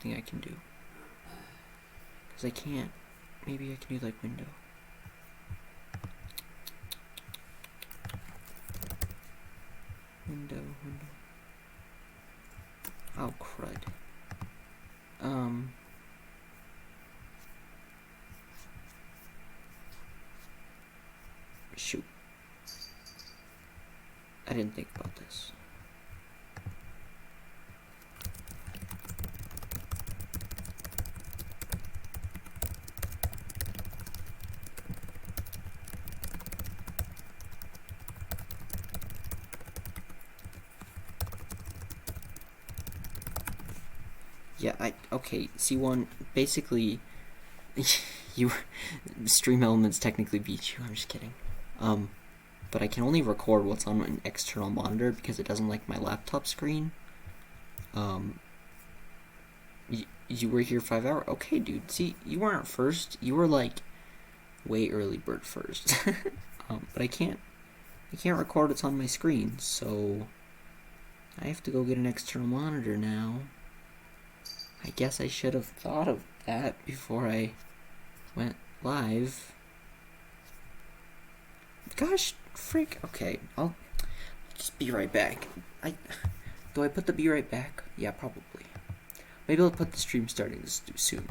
thing I can do. Because I can't. Maybe I can do like window. Window. Oh, crud. Shoot. I didn't think about this. Yeah, okay, C1, basically, you, Stream Elements technically beat you, I'm just kidding. But I can only record what's on an external monitor because it doesn't like my laptop screen. You were here 5 hours? Okay, dude, see, you weren't first, you were like, way early bird first. But I can't record what's on my screen, so I have to go get an external monitor now. I guess I should have thought of that before I went live. Gosh, freak. Okay, I'll just be right back. Do I put the be right back? Yeah, probably. Maybe I'll put the stream starting soon.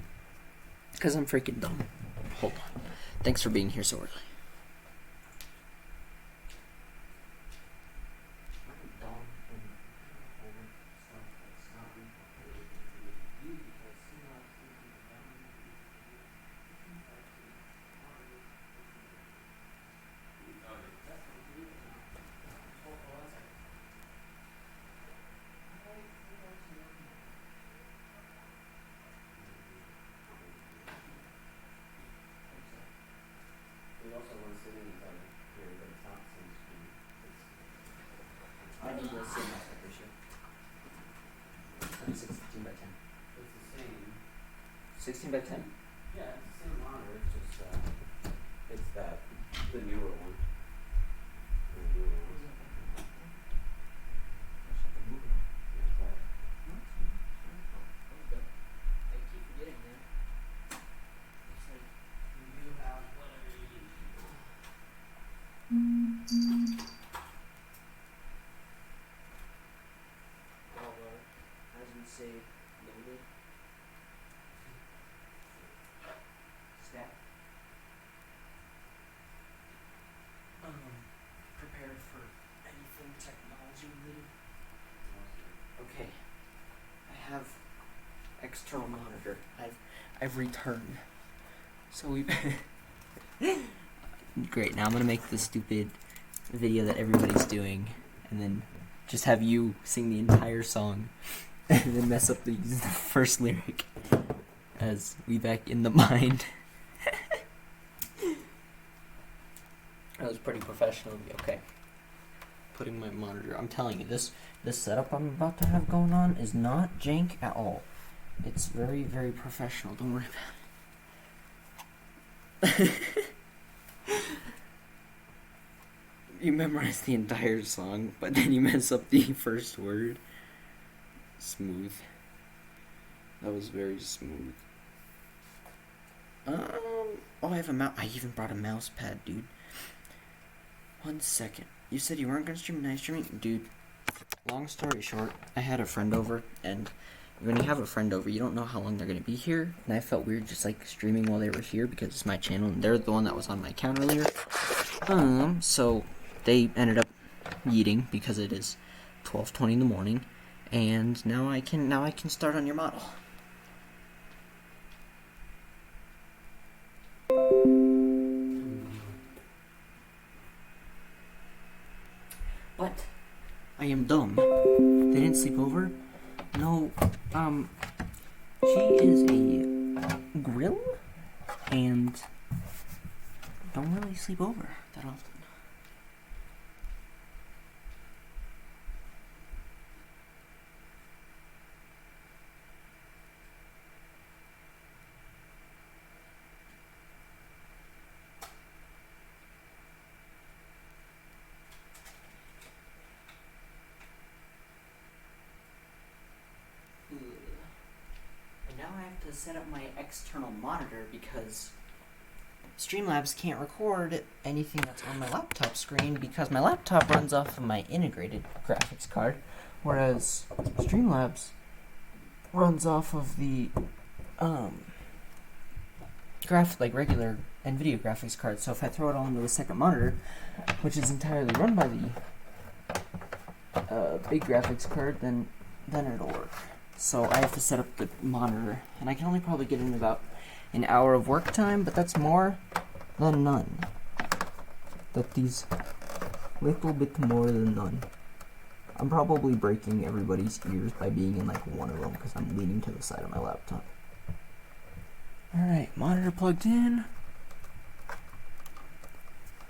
Because I'm freaking dumb. Hold on. Thanks for being here so early. I need to see my picture. 16 by 10. It's the same. 16 by 10? Yeah, it's the same monitor. It's just it's the newer one. The newer one. Yeah, but I keep forgetting that. It's like you have whatever you need. As we say, loaded. Stack. Prepared for anything technology related. Okay. I have external monitor. I've returned. So we great, now I'm gonna make the stupid video that everybody's doing and then just have you sing the entire song and then mess up the first lyric as we back in the mind. That was pretty professional of me. Okay. Putting my monitor. I'm telling you, this setup I'm about to have going on is not jank at all. It's very, very professional. Don't worry about it. You memorize the entire song, but then you mess up the first word. Smooth. That was very smooth. Oh, I have a mouse. I even brought a mouse pad, dude. 1 second. You said you weren't gonna stream night streaming? Dude, long story short, I had a friend over, and when you have a friend over, you don't know how long they're gonna be here, and I felt weird just like streaming while they were here because it's my channel, and they're the one that was on my account earlier. So they ended up yeeting because it is 12:20 in the morning, and now I can start on your model. But I am dumb. They didn't sleep over? No, she is a grill and don't really sleep over that often. I have to set up my external monitor because Streamlabs can't record anything that's on my laptop screen because my laptop runs off of my integrated graphics card, whereas Streamlabs runs off of the regular NVIDIA graphics card. So if I throw it all into a second monitor, which is entirely run by the big graphics card, then it'll work. So I have to set up the monitor, and I can only probably get in about an hour of work time, but that's more than none. That is little bit more than none. I'm probably breaking everybody's ears by being in like one of them because I'm leaning to the side of my laptop. Alright, monitor plugged in.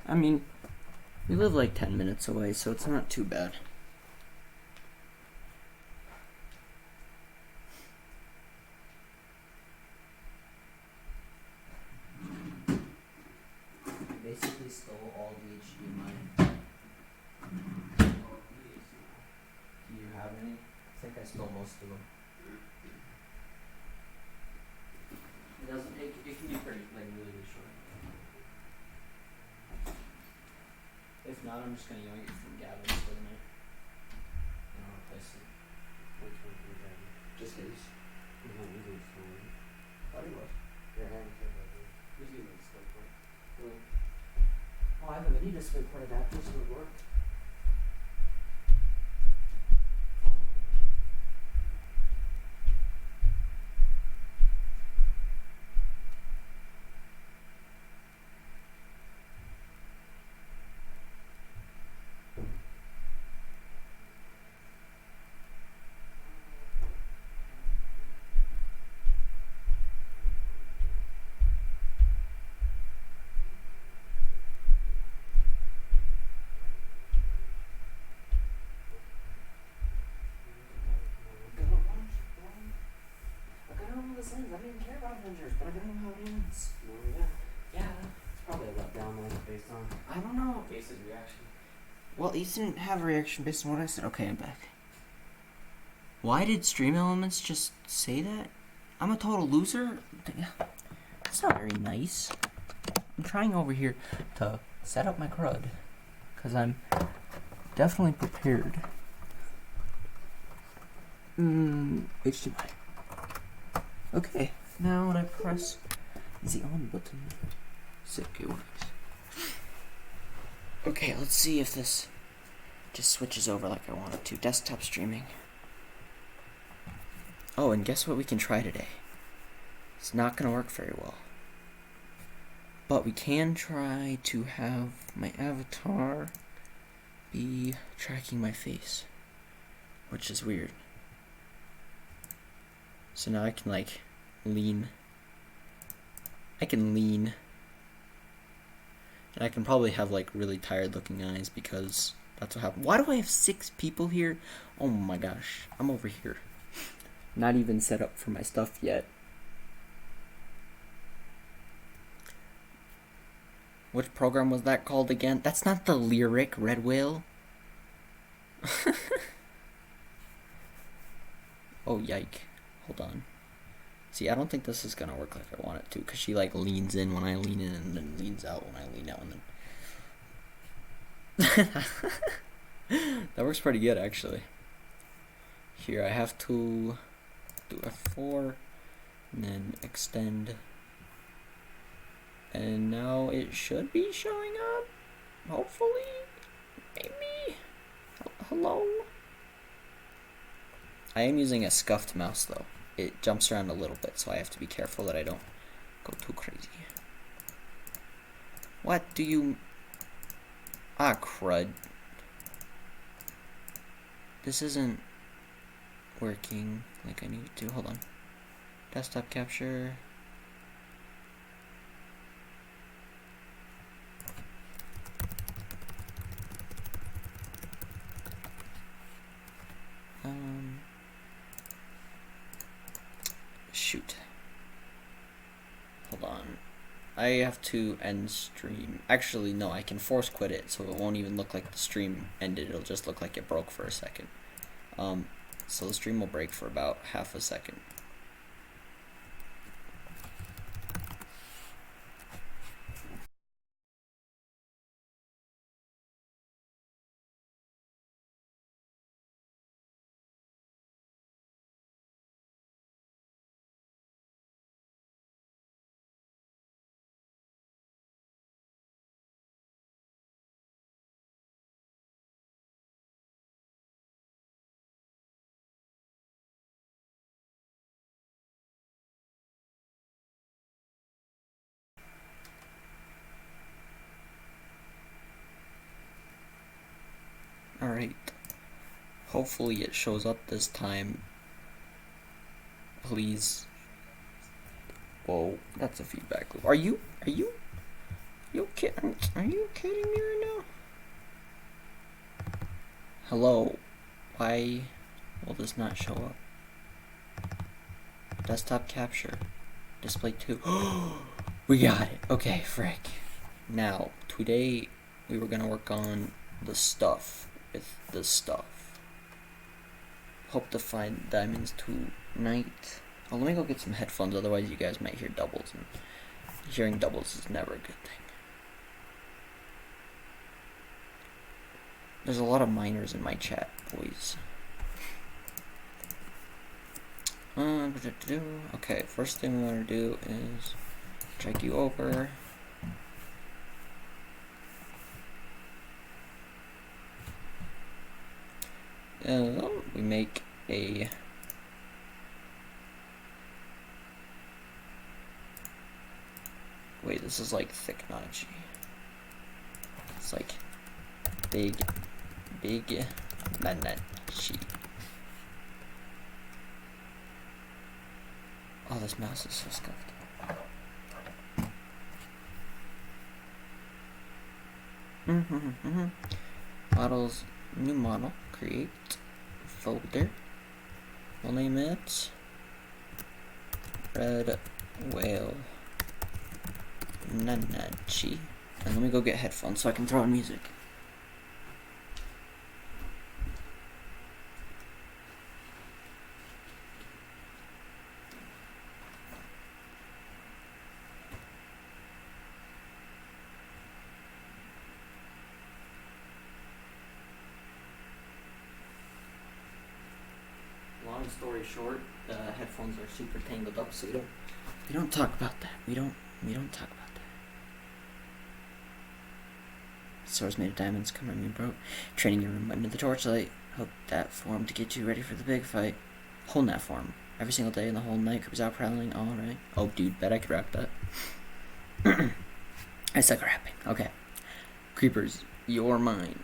I mean, we live like 10 minutes away, so it's not too bad. Basically stole all the HDMI. Do you have any? I think I stole most of them. It doesn't. It can be pretty really short. If not, I'm just gonna yoink it from Gavin's for the night. And I'll replace it. Which one from Gavin? Just his. He's not using his phone. Thought he was. Yeah, I haven't said that yet. He's using his still phone. Really? Oh, I have a Vanita split port adapter, so it would work. I don't even care about Avengers, but I don't know how it ends. No, yeah. Yeah. It's probably a letdown one based on I don't know. Ace's reaction. Well, he didn't have a reaction based on what I said. Okay, I'm back. Why did Stream Elements just say that? I'm a total loser? That's not very nice. I'm trying over here to set up my crud. Because I'm definitely prepared. HDMI. Okay, now when I press the on button, sick, it works. Okay, let's see if this just switches over like I want it to. Desktop streaming. Oh, and guess what we can try today? It's not going to work very well. But we can try to have my avatar be tracking my face, which is weird. So now I can like lean. I can lean. And I can probably have like really tired looking eyes because that's what happened. Why do I have 6 people here? Oh my gosh. I'm over here. Not even set up for my stuff yet. Which program was that called again? That's not the Lyric Red Whale. Oh, yike. Hold on. See, I don't think this is gonna work like I want it to, because she like leans in when I lean in and then leans out when I lean out and then... That works pretty good, actually. Here, I have to do F4 and then extend. And now it should be showing up. Hopefully. Maybe. Hello? I am using a scuffed mouse though. It jumps around a little bit, so I have to be careful that I don't go too crazy. What do you... Ah, crud. This isn't working like I need it to. Hold on. Desktop capture. Shoot. Hold on. I have to end stream. Actually, no, I can force quit it, so it won't even look like the stream ended. It'll just look like it broke for a second. So the stream will break for about half a second. Alright. Hopefully it shows up this time. Please. Whoa, that's a feedback loop. Are you kidding? Are you kidding me right now? Hello. Why will this not show up? Desktop capture. Display 2. We got it. Okay, frick. Now, today we were gonna work on the stuff with the stuff. Hope to find diamonds tonight. Oh, let me go get some headphones, otherwise you guys might hear doubles, and hearing doubles is never a good thing. There's a lot of miners in my chat, boys. Okay, first thing we want to do is drag you over. We make a wait, this is like Thicknology. It's like big Manachi. Oh, this mouse is so scuffed. Models, new model, create folder. We'll name it Red Whale Nanachi. And let me go get headphones so I can throw on music. Long story short, the headphones are super tangled up, so we don't talk about that. We don't talk about that. Swords made of diamonds, come on me, bro. Training your room under the torchlight. Hope that form to get you ready for the big fight. Holding that form every single day and the whole night. Creepers out prowling. All right. Oh, dude, bet I could rap that. I suck at rapping. Okay. Creepers, you're mine.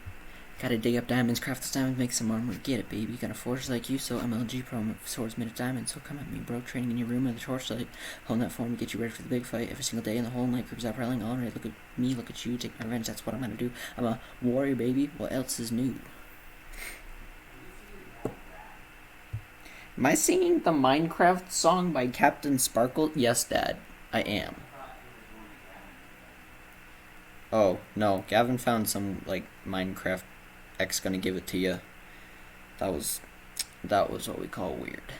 Gotta dig up diamonds, craft those diamonds, make some armor. Get it, baby. Got a forge like you, so MLG Pro. Swords made of diamonds, so come at me, bro. Training in your room under the torchlight. Holding that form to get you ready for the big fight. Every single day in the whole night. Creepers out prowling. All right, look at me, look at you. Take my revenge. That's what I'm gonna do. I'm a warrior, baby. What else is new? Am I singing the Minecraft song by Captain Sparkle? Yes, Dad. I am. Oh, no. Gavin found some, like, Minecraft X gonna give it to you. That was what we call weird.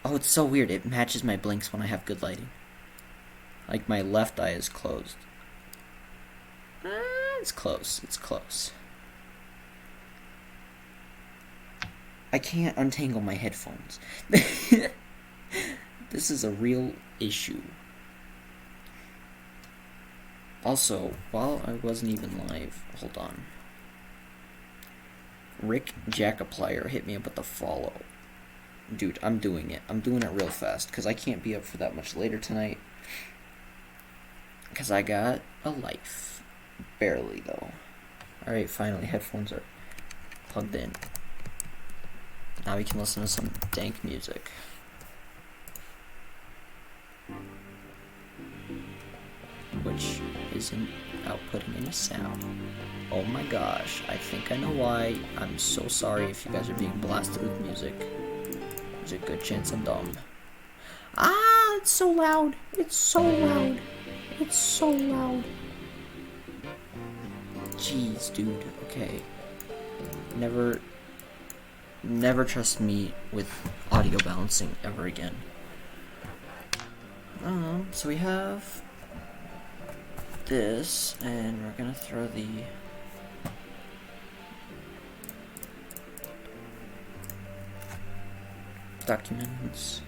Oh, it's so weird. It matches my blinks when I have good lighting. Like, my left eye is closed. It's close. It's close. I can't untangle my headphones. This is a real issue. Also, while I wasn't even live, hold on. Rick Jackaplier hit me up with the follow. Dude, I'm doing it. I'm doing it real fast, because I can't be up for that much later tonight. Because I got a life. Barely, though. Alright, finally, headphones are plugged in. Now we can listen to some dank music. Which isn't outputting any sound. Oh my gosh, I think I know why. I'm so sorry if you guys are being blasted with music. There's a good chance I'm dumb. Ah, it's so loud. It's so loud. It's so loud. Jeez, dude. Okay. Never trust me with audio balancing ever again. So we have this, and we're gonna throw the documents.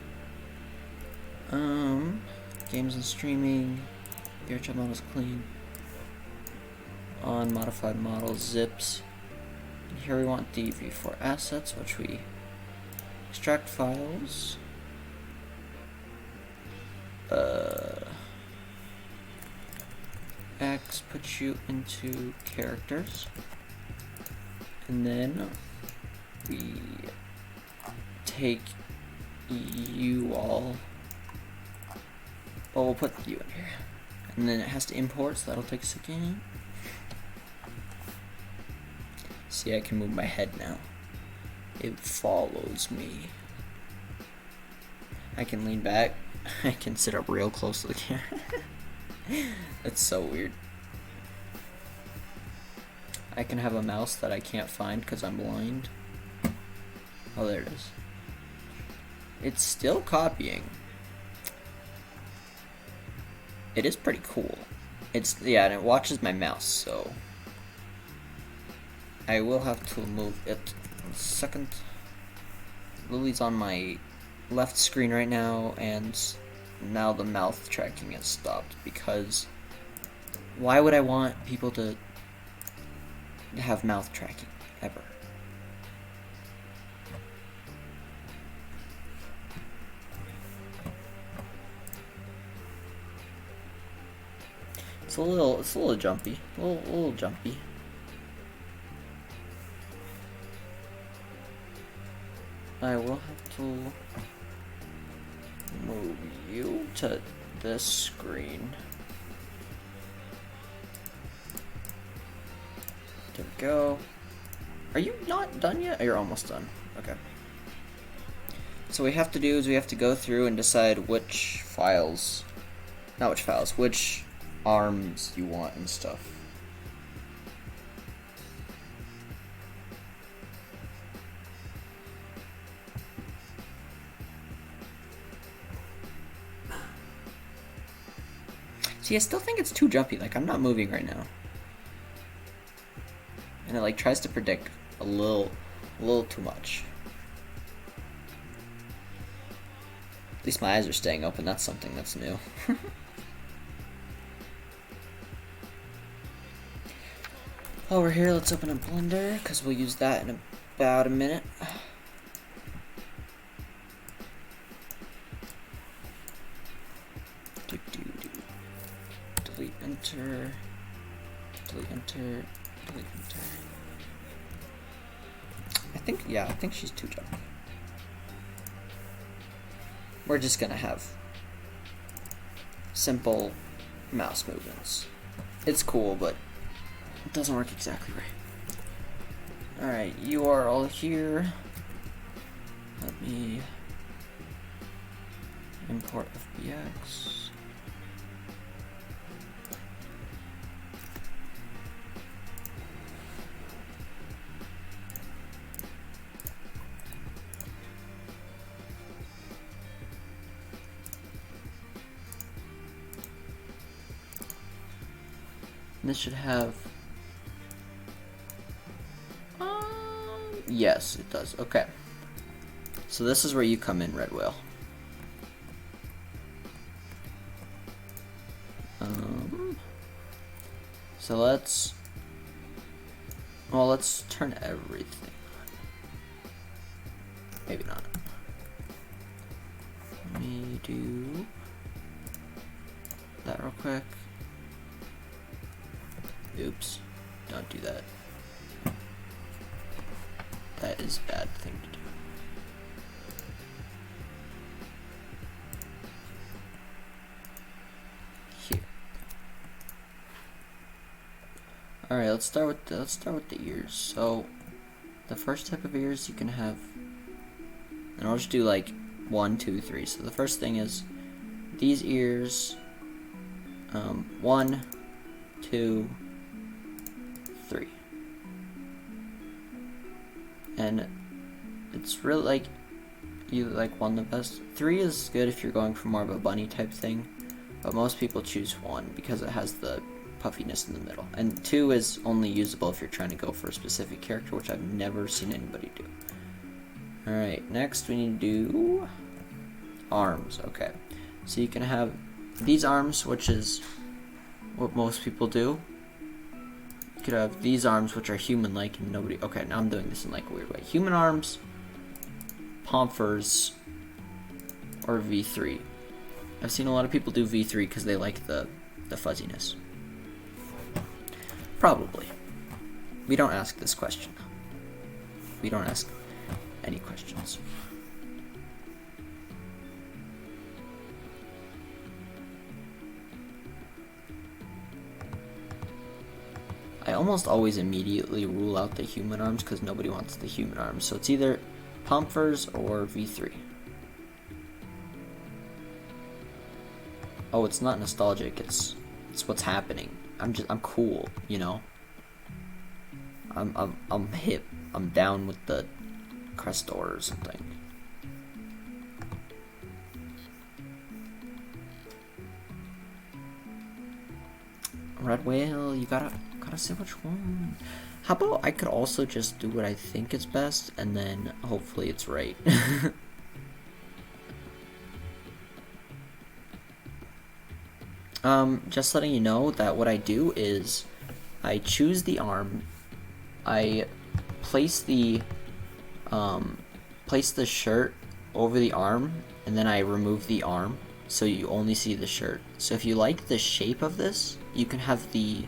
Games and streaming. VRChat models clean. On modified models, zips. And here we want the v4 assets, which we extract files. X puts you into characters. And then we take you all. Well, we'll put you in here. And then it has to import, so that'll take a second. See, I can move my head now. It follows me. I can lean back. I can sit up real close to the camera. That's so weird. I can have a mouse that I can't find because I'm blind. Oh, there it is. It's still copying. It is pretty cool. Yeah, and it watches my mouse, so I will have to move it. A second. Lily's on my left screen right now, and now the mouth tracking has stopped because why would I want people to have mouth tracking ever? It's a little jumpy, a little jumpy. I will have to move you to this screen. There we go. Are you not done yet? Oh, you're almost done. Okay. So what we have to do is we have to go through and decide which files, not which files, which arms you want and stuff. See, I still think it's too jumpy. Like, I'm not moving right now. And it, like, tries to predict a little too much. At least my eyes are staying open. That's something that's new. While we're here, let's open a Blender, because we'll use that in about a minute. Delete enter. Delete enter. Delete enter. I think she's too jumpy. We're just gonna have simple mouse movements. It's cool, but it doesn't work exactly right. Alright, you are all here. Let me import FBX. This should have. Yes, it does. Okay. So this is where you come in, Red Whale. So let's turn everything on. Maybe not. Let me do that real quick. Oops, don't do that. That is a bad thing to do. Here. All right, let's start with the ears. So, the first type of ears you can have, and I'll just do like 1, 2, 3. So the first thing is these ears. 1, 2, 3. And it's really like you like 1 the best. 3 is good if you're going for more of a bunny type thing, but most people choose 1 because it has the puffiness in the middle. And 2 is only usable if you're trying to go for a specific character, which I've never seen anybody do. Alright, next we need to do arms. Okay, so you can have these arms, which is what most people do. You could have these arms, which are human-like, and nobody. Okay, now I'm doing this in like a weird way. Human arms, Pomfers, or V3. I've seen a lot of people do V3 because they like the fuzziness. Probably. We don't ask this question. we don't ask any questions. I almost always immediately rule out the human arms because nobody wants the human arms. So it's either Pomfers or V3. Oh, it's not nostalgic. It's what's happening. I'm cool, you know. I'm hip. I'm down with the Crestor or something. Red Whale, you gotta say which one. How about I could also just do what I think is best, and then hopefully it's right. Just letting you know that what I do is I choose the arm, I place the shirt over the arm, and then I remove the arm so you only see the shirt. So if you like the shape of this, you can have the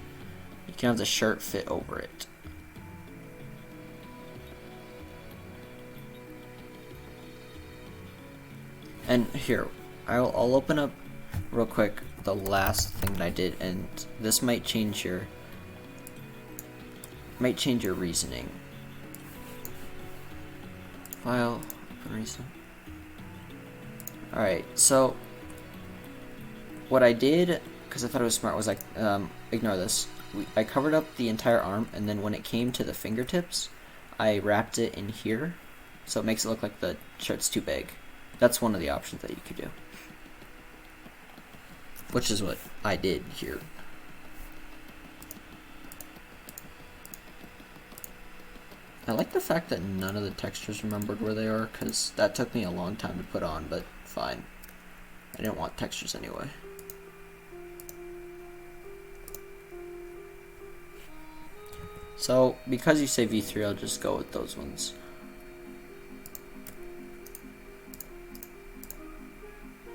shirt fit over it. And here, I'll open up real quick the last thing that I did, and this might change your reasoning. File, open recent. Alright, so what I did, because I thought it was smart, was ignore this. I covered up the entire arm, and then when it came to the fingertips, I wrapped it in here, so it makes it look like the shirt's too big. That's one of the options that you could do, which is what I did here. I like the fact that none of the textures remembered where they are, because that took me a long time to put on, but fine. I didn't want textures anyway. So, because you say V3, I'll just go with those ones.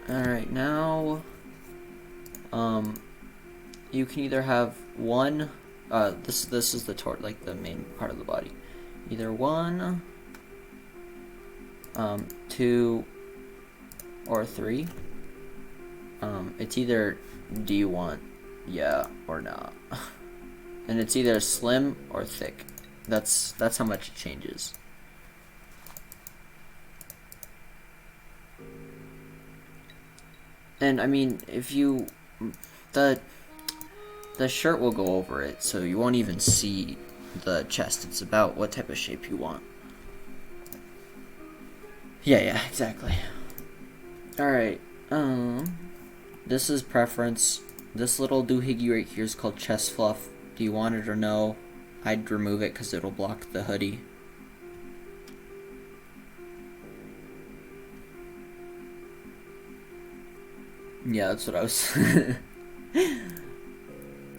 Alright, now, you can either have one, this is the like the main part of the body. Either 1, 2, or 3. It's either, do you want yeah or nah? And it's either slim or thick. That's how much it changes. And I mean, if you the shirt will go over it, so you won't even see the chest. It's about what type of shape you want. Yeah, exactly. Alright, this is preference. This little doohickey right here is called chest fluff. Do you want it or no? I'd remove it because it'll block the hoodie. Yeah, that's what I was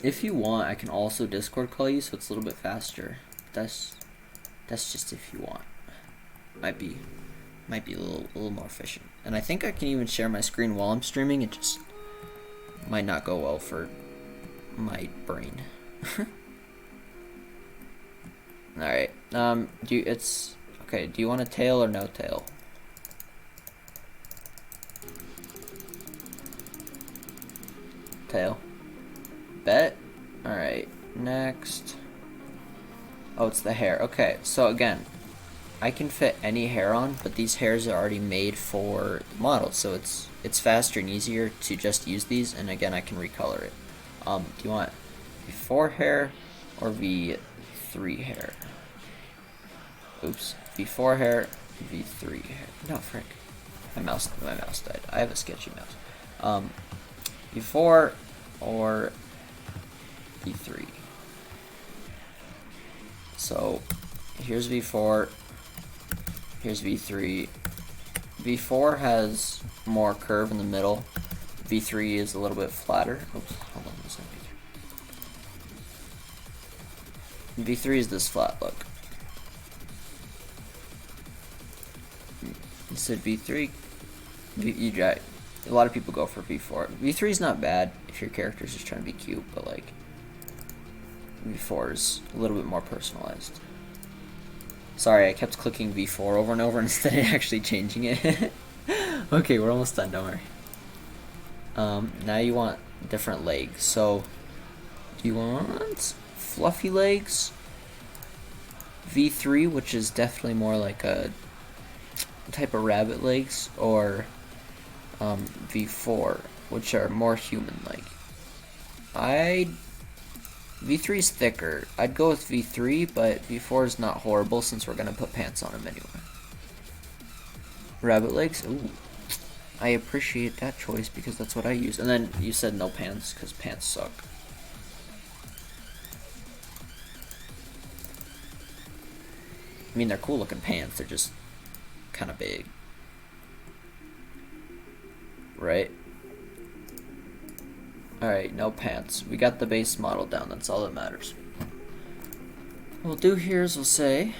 If you want, I can also Discord call you, so it's a little bit faster. That's just if you want. Might be a little more efficient. And I think I can even share my screen while I'm streaming. It just might not go well for my brain. Alright. Do you want a tail or no tail? Tail. Bet. Alright, next. Oh, it's the hair. Okay, so again, I can fit any hair on, but these hairs are already made for the model, so it's faster and easier to just use these, and again, I can recolor it. Do you want V4 hair or V3 hair? Oops. V4 hair, V3 hair. No, frick. My mouse died. I have a sketchy mouse. V4 or V3. So here's V4, here's V3. V4 has more curve in the middle. V3 is a little bit flatter. Oops, hold on, this is V3. V3 is this flat look. You said V3. A lot of people go for V4. V3 is not bad if your character's just trying to be cute, but like V4 is a little bit more personalized. Sorry, I kept clicking V4 over and over instead of actually changing it. Okay, we're almost done, don't worry. Now you want different legs. So, do you want fluffy legs? V3, which is definitely more like a type of rabbit legs, or V4, which are more human-like. V3 is thicker. I'd go with V3, but V4 is not horrible since we're gonna put pants on him anyway. Rabbit legs? Ooh. I appreciate that choice because that's what I use. And then you said no pants because pants suck. I mean, they're cool looking pants, they're just kind of big. Right? Alright, no pants. We got the base model down, that's all that matters. What we'll do here is we'll say,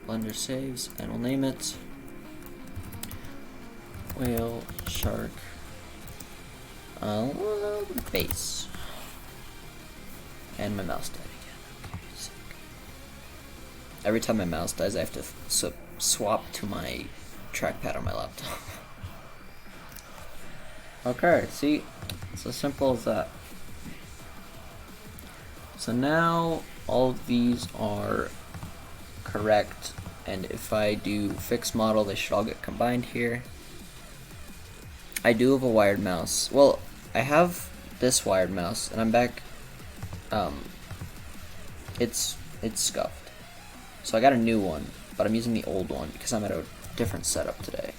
Blender saves, and we'll name it Whale Shark base. And my mouse died again. Okay, sick. Every time my mouse dies, I have to swap to my trackpad on my laptop. Okay, see? It's as simple as that. So now all of these are correct, and if I do fix model, they should all get combined here. I do have a wired mouse. Well, I have this wired mouse, and I'm back. It's scuffed. So I got a new one, but I'm using the old one because I'm at a different setup today.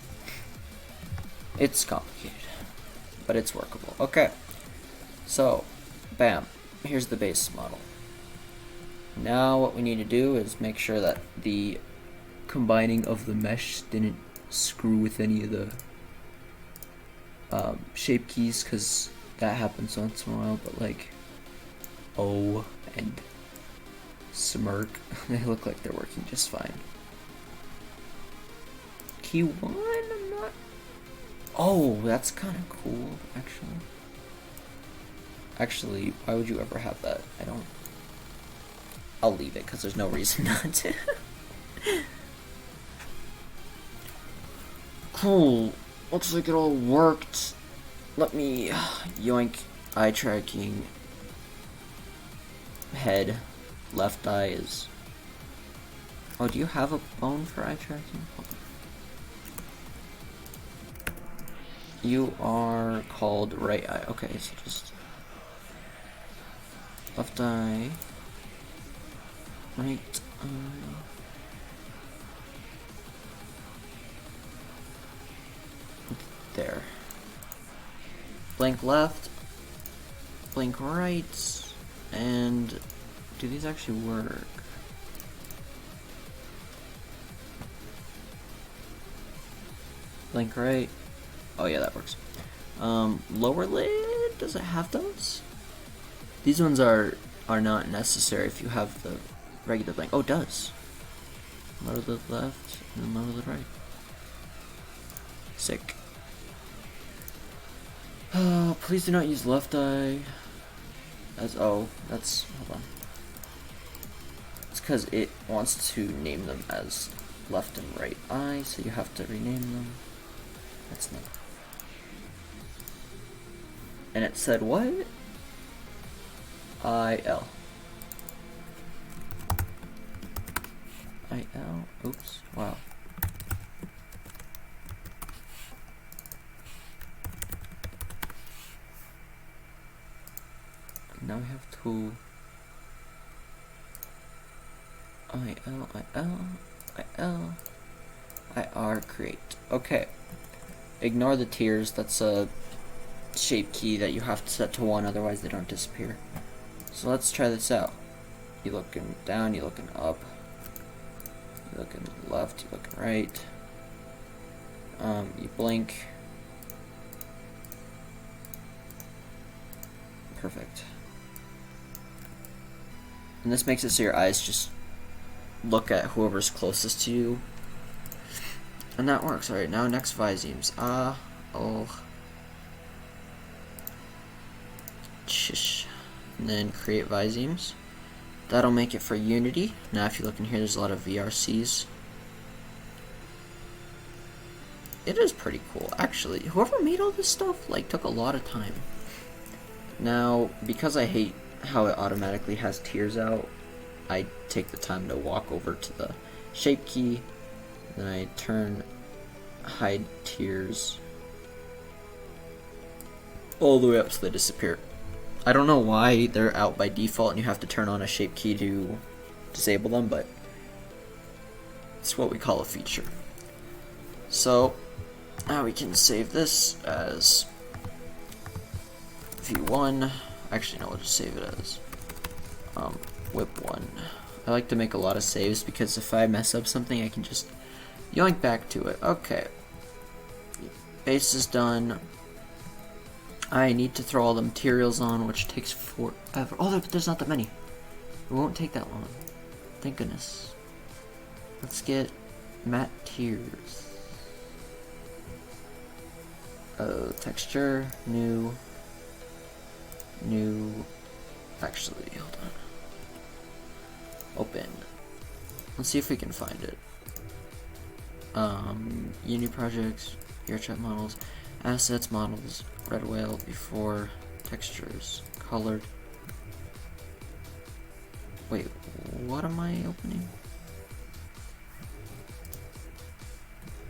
It's complicated, but it's workable. Okay, so bam, here's the base model. Now what we need to do is make sure that the combining of the mesh didn't screw with any of the shape keys, because that happens once in a while, but like O and smirk, they look like they're working just fine. Key 1, I'm not... Oh, that's kind of cool, actually. Actually, why would you ever have that? I don't... I'll leave it, because there's no reason not to. Cool. Looks like it all worked. Let me yoink eye tracking. Head. Left eye is... Oh, do you have a bone for eye tracking? You are called right eye. Okay, so just... Left eye. Right eye. There. Blank left. Blank right. And do these actually work? Blank right. Oh yeah, that works. Lower lid, does it have those? These ones are not necessary if you have the regular blank. Oh, it does. Lower lid left and lower lid right. Sick. Please do not use left eye as that's hold on. It's because it wants to name them as left and right eye, so you have to rename them. That's not. And it said what? IL. IL. Oops. Wow. Now we have to IL IR create. Okay. Ignore the tiers, that's a shape key that you have to set to 1, otherwise they don't disappear. So let's try this out. You looking down, you looking up, you looking left, you looking right. You blink. Perfect. And this makes it so your eyes just look at whoever's closest to you. And that works. Alright, now next Visemes. Chish. And then create Visemes. That'll make it for Unity. Now if you look in here, there's a lot of VRCs. It is pretty cool, actually. Whoever made all this stuff, like, took a lot of time. Now, because I hate how it automatically has tiers out, I take the time to walk over to the shape key, then I turn hide tiers all the way up so they disappear. I don't know why they're out by default and you have to turn on a shape key to disable them, but it's what we call a feature. So now we can save this as v1. Actually, no, we'll just save it as whip1. I like to make a lot of saves because if I mess up something, I can just yoink back to it. Okay. Base is done. I need to throw all the materials on, which takes forever. Oh, there's not that many. It won't take that long. Thank goodness. Let's get matte tiers. Texture, new. Actually, hold on. Open. Let's see if we can find it. Uni projects, VRChat models, assets models, red whale before, textures, colored. Wait, what am I opening?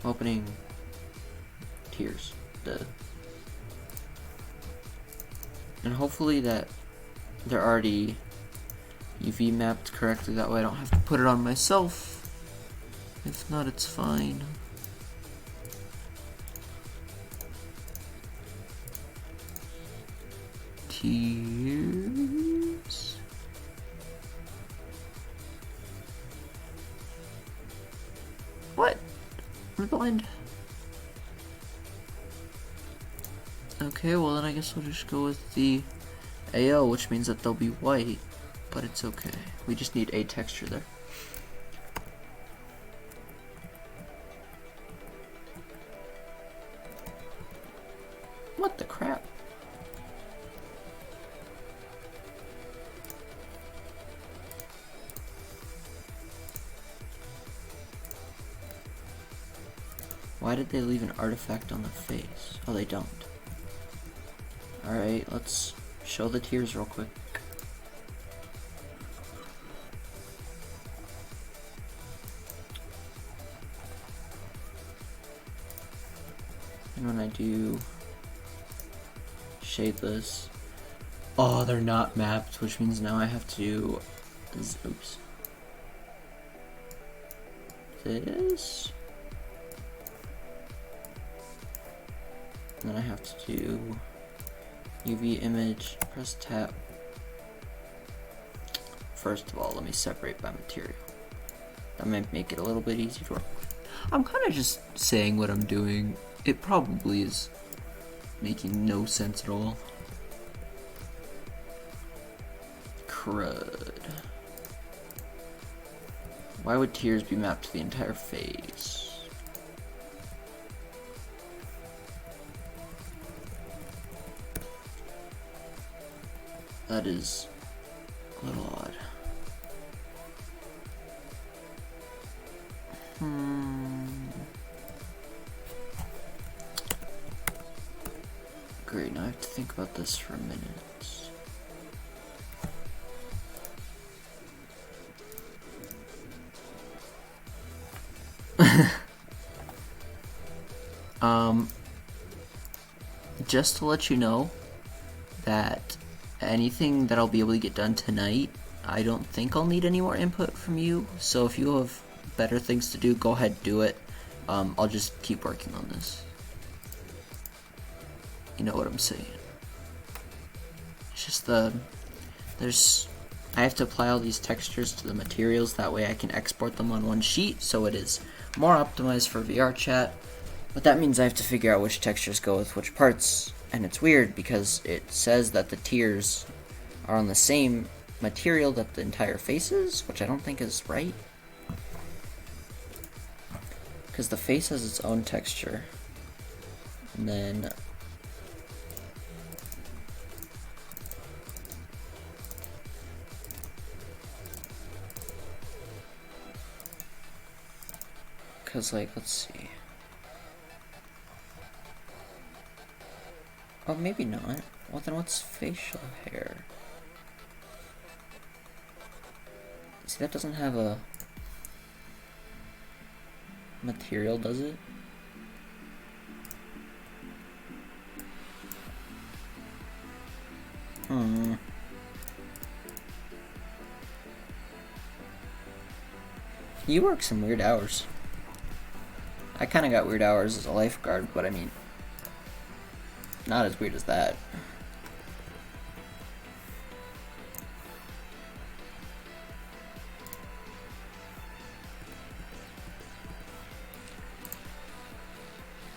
Opening tiers. And hopefully that they're already UV mapped correctly, that way I don't have to put it on myself. If not, it's fine. Tiers. What? I'm blind. Okay, well then I guess we'll just go with the AO, which means that they'll be white, but it's okay. We just need a texture there. What the crap? Why did they leave an artifact on the face? Oh, they don't. Alright, let's show the tiers real quick. And when I do shadeless, oh, they're not mapped, which means now I have to do, oops, this, and then I have to do UV image, press tab. First of all, let me separate by material. That might make it a little bit easier to work with. I'm kind of just saying what I'm doing. It probably is making no sense at all. Crud. Why would tiers be mapped to the entire face? That is a little odd. Great, now I have to think about this for a minute. Just to let you know that anything that I'll be able to get done tonight, I don't think I'll need any more input from you. So if you have better things to do, go ahead and do it. I'll just keep working on this. You know what I'm saying. It's just I have to apply all these textures to the materials, that way I can export them on one sheet, so it is more optimized for VRChat. But that means I have to figure out which textures go with which parts, and it's weird because it says that the tiers are on the same material that the entire face is, which I don't think is right. Because the face has its own texture. And then Cause like, let's see. Oh, maybe not. Well then what's facial hair? See, that doesn't have a material, does it? You work some weird hours. I kind of got weird hours as a lifeguard, but I mean, not as weird as that.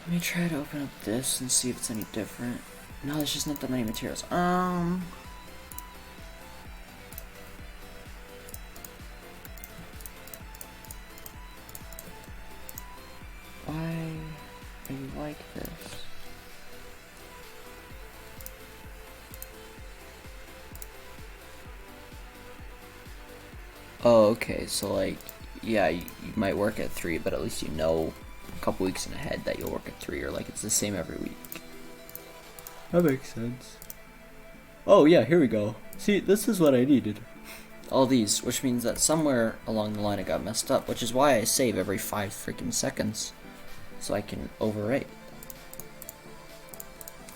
Let me try to open up this and see if it's any different. No, there's just not that many materials. Why are you like this? Oh, okay, so like, yeah, you might work at 3, but at least you know a couple weeks in ahead that you'll work at 3, or like it's the same every week. That makes sense. Oh yeah, here we go. See, this is what I needed. All these, which means that somewhere along the line it got messed up, which is why I save every 5 freaking seconds, so I can overwrite.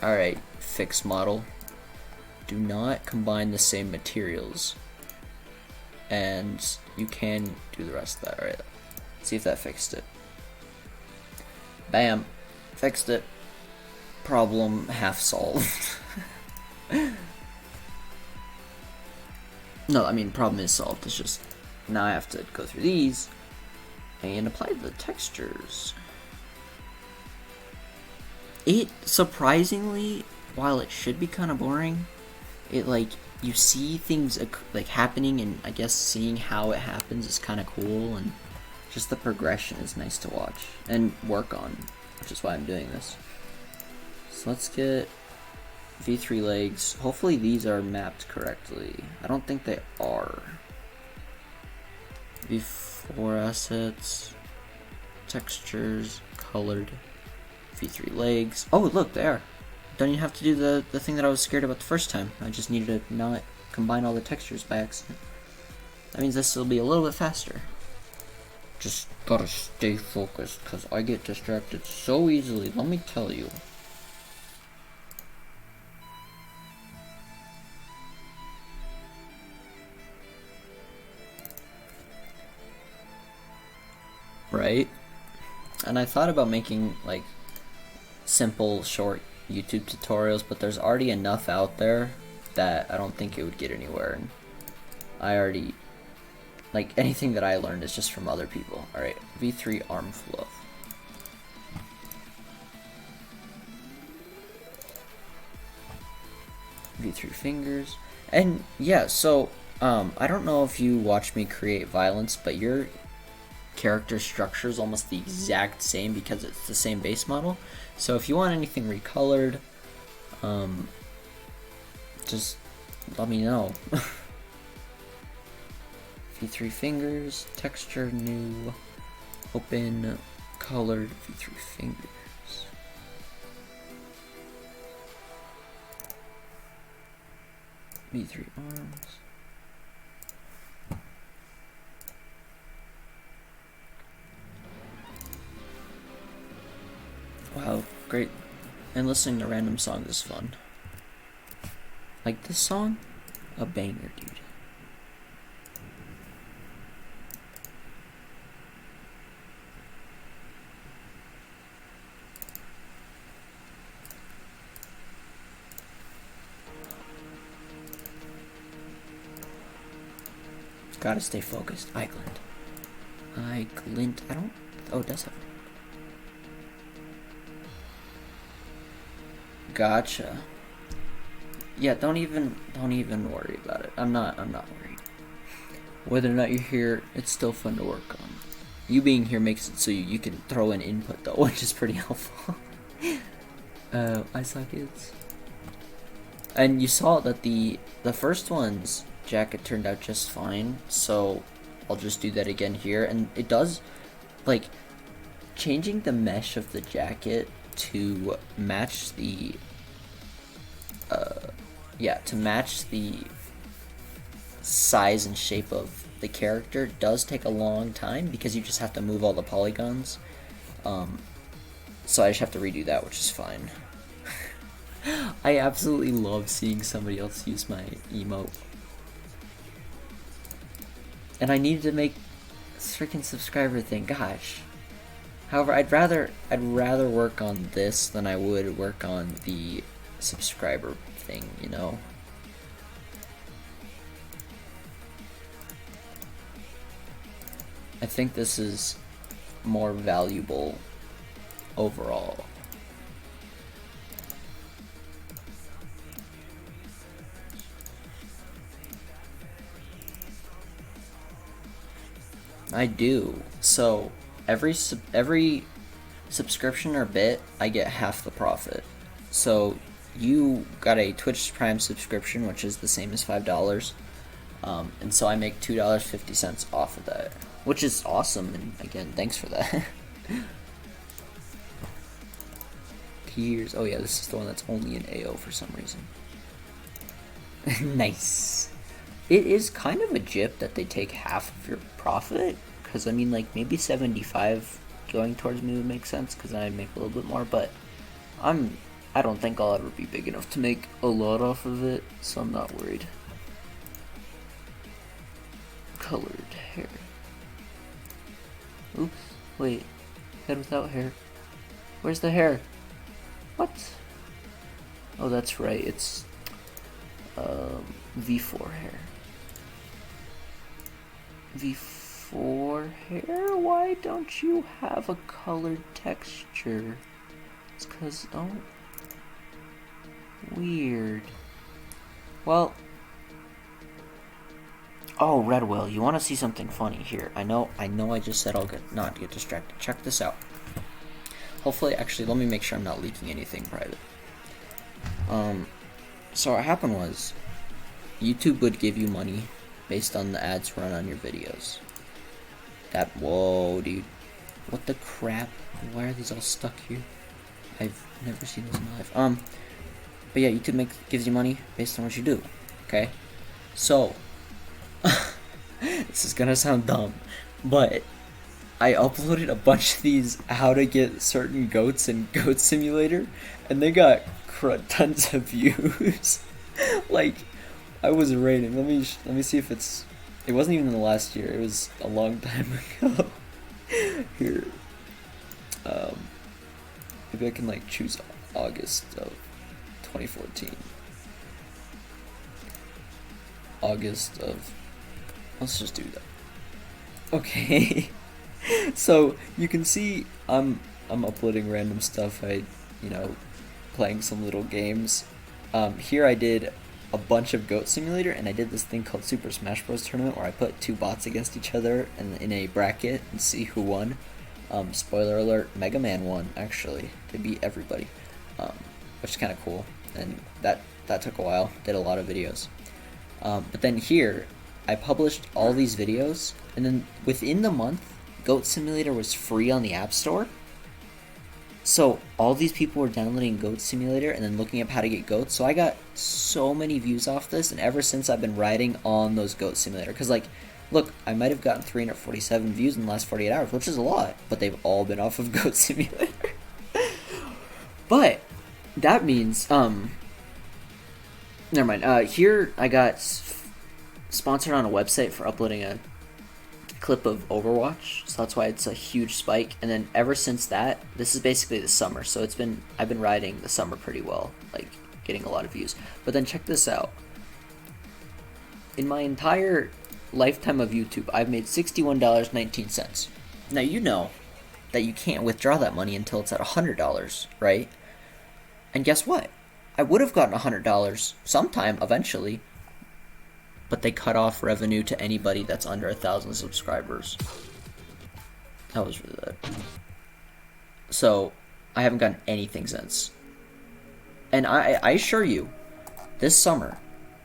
Alright, fix model. Do not combine the same materials. And you can do the rest of that. Alright, see if that fixed it. Bam, fixed it. Problem half solved. No, I mean, problem is solved. It's just now I have to go through these and apply the textures. It surprisingly, while it should be kind of boring, it like you see things like happening, and I guess seeing how it happens is kind of cool, and just the progression is nice to watch and work on, which is why I'm doing this. So let's get V3 legs. Hopefully these are mapped correctly. I don't think they are. V4 assets, textures, colored, V3 legs. Oh look, there. Don't even have to do the thing that I was scared about the first time. I just needed to not combine all the textures by accident. That means this will be a little bit faster. Just gotta stay focused, because I get distracted so easily, let me tell you. Right? And I thought about making like simple short YouTube tutorials, but there's already enough out there that I don't think it would get anywhere, and I already, like, anything that I learned is just from other people. Alright, V3 arm fluff. V3 fingers. And yeah, so I don't know if you watch me create violence, but your character structure is almost the exact same because it's the same base model. So if you want anything recolored, just let me know. V3 fingers, texture, new, open, colored, V3 fingers. V3 arms. Wow, great. And listening to random songs is fun. Like this song? A banger, dude. Gotta stay focused. Eye glint. Eye glint. I don't. Oh, it does have. Gotcha. Yeah, don't even worry about it. I'm not worried. Whether or not you're here, it's still fun to work on. You being here makes it so you can throw in input though, which is pretty helpful. I saw kids. And you saw that the first one's jacket turned out just fine, so I'll just do that again here, and it does, like, changing the mesh of the jacket to match the to match the size and shape of the character does take a long time because you just have to move all the polygons. So I just have to redo that, which is fine. I absolutely love seeing somebody else use my emote. And I needed to make this freaking subscriber thing, gosh. However, I'd rather work on this than I would work on the subscriber thing, you know? I think this is more valuable overall. I do. So every subscription or bit, I get half the profit. So you got a Twitch Prime subscription, which is the same as $5, and so I make $2.50 off of that, which is awesome. And again, thanks for that. Tears. Oh yeah, this is the one that's only in AO for some reason. Nice. It is kind of a jip that they take half of your profit, because I mean, like, maybe 75 going towards me would make sense, because then I'd make a little bit more, but I don't think I'll ever be big enough to make a lot off of it, so I'm not worried. Colored hair. Oops, wait, head without hair. Where's the hair? What? Oh, that's right, it's V4 hair. V4 hair? Why don't you have a colored texture? It's 'cause, oh, weird. Well, oh, Redwell, you want to see something funny here? I know I just said I'll not get distracted. Check this out. Hopefully, actually, let me make sure I'm not leaking anything private. So what happened was, YouTube would give you money based on the ads run on your videos. Whoa, dude. What the crap? Why are these all stuck here? I've never seen this in my life. But yeah, YouTube gives you money based on what you do, okay? So, this is gonna sound dumb, but I uploaded a bunch of these how to get certain goats in Goat Simulator, and they got tons of views. Like, I was rating. Let me see if it wasn't even in the last year. It was a long time ago. Here, maybe I can like choose August of 2014. August of. Let's just do that. Okay. So you can see I'm uploading random stuff. Playing some little games. Here I did a bunch of Goat Simulator, and I did this thing called Super Smash Bros. Tournament where I put two bots against each other in a bracket and see who won. Spoiler alert, Mega Man won, actually. They beat everybody, which is kind of cool, and that took a while. Did a lot of videos. But then here, I published all these videos, and then within the month, Goat Simulator was free on the App Store. So all these people were downloading Goat Simulator and then looking up how to get goats. So I got so many views off this, and ever since I've been riding on those Goat Simulator. Because, like, look, I might have gotten 347 views in the last 48 hours, which is a lot, but they've all been off of Goat Simulator. But that means, never mind. Here I got sponsored on a website for uploading a clip of Overwatch, so that's why it's a huge spike. And then ever since that, this is basically the summer, so I've been riding the summer pretty well, like getting a lot of views. But then check this out. In my entire lifetime of YouTube, I've made $61.19. Now you know that you can't withdraw that money until it's at $100, right? And guess what? I would have gotten $100 sometime eventually, but they cut off revenue to anybody that's under 1,000 subscribers. That was really bad. So, I haven't gotten anything since. And I assure you, this summer,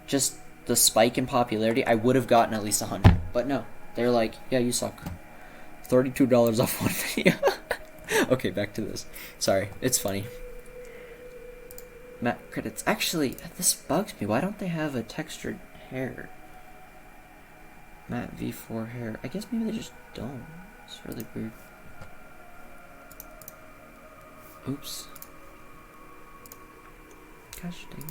just the spike in popularity, I would have gotten at least 100. But no, they're like, yeah, you suck. $32 off one video. Okay, back to this. Sorry, it's funny. Matte credits. Actually, this bugs me. Why don't they have a textured hair? Matte V4 hair. I guess maybe they just don't. It's really weird. Oops. Gosh dang it.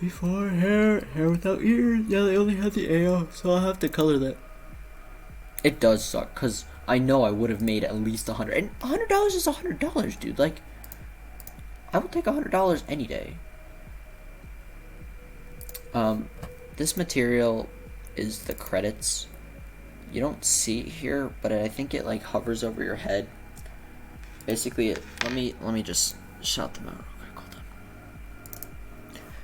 V4 hair without ears. Yeah, they only have the AO, so I'll have to color that. It does suck, because I know I would have made at least $100. And $100 is $100, dude. Like, I will take $100 any day. This material is the credits. You don't see it here, but I think it like hovers over your head. Basically, let me just shout them out real quick.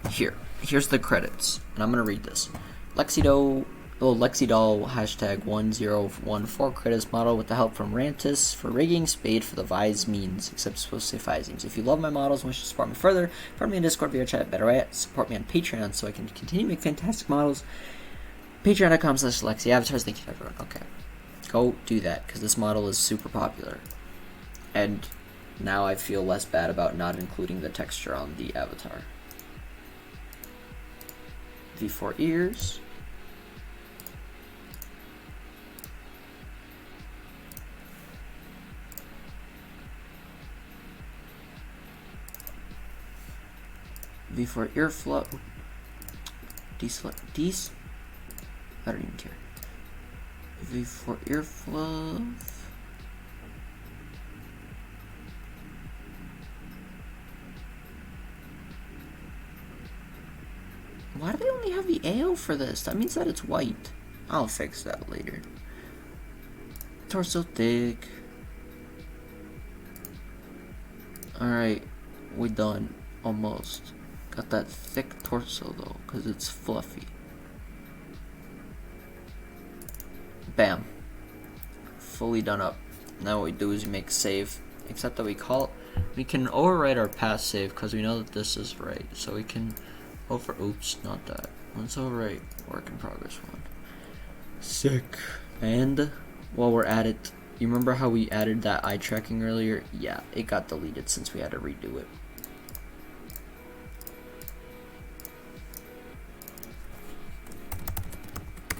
Hold on. Here's the credits, and I'm gonna read this. Lexidol hashtag 1014 credits model with the help from Rantis for rigging, Spade for the Vise means, except it's supposed to say Visemes. If you love my models and wish to support me further, follow me on Discord, VR chat, better yet, support me on Patreon so I can continue to make fantastic models. Patreon.com/Lexi Avatars. Thank you everyone. Okay. Go do that, because this model is super popular. And now I feel less bad about not including the texture on the avatar. V4 ears. V4 ear fluff. These. I don't even care. V4 ear fluff. Why do they only have the AO for this? That means that it's white. I'll fix that later. Torso thick. Alright, we done. Almost. Got that thick torso though, because it's fluffy. Bam. Fully done up. Now what we do is we make save. Except that we can overwrite our past save because we know that this is right. So we can oops, not that. Let's overwrite work in progress one. Sick. And while we're at it, you remember how we added that eye tracking earlier? Yeah, it got deleted since we had to redo it.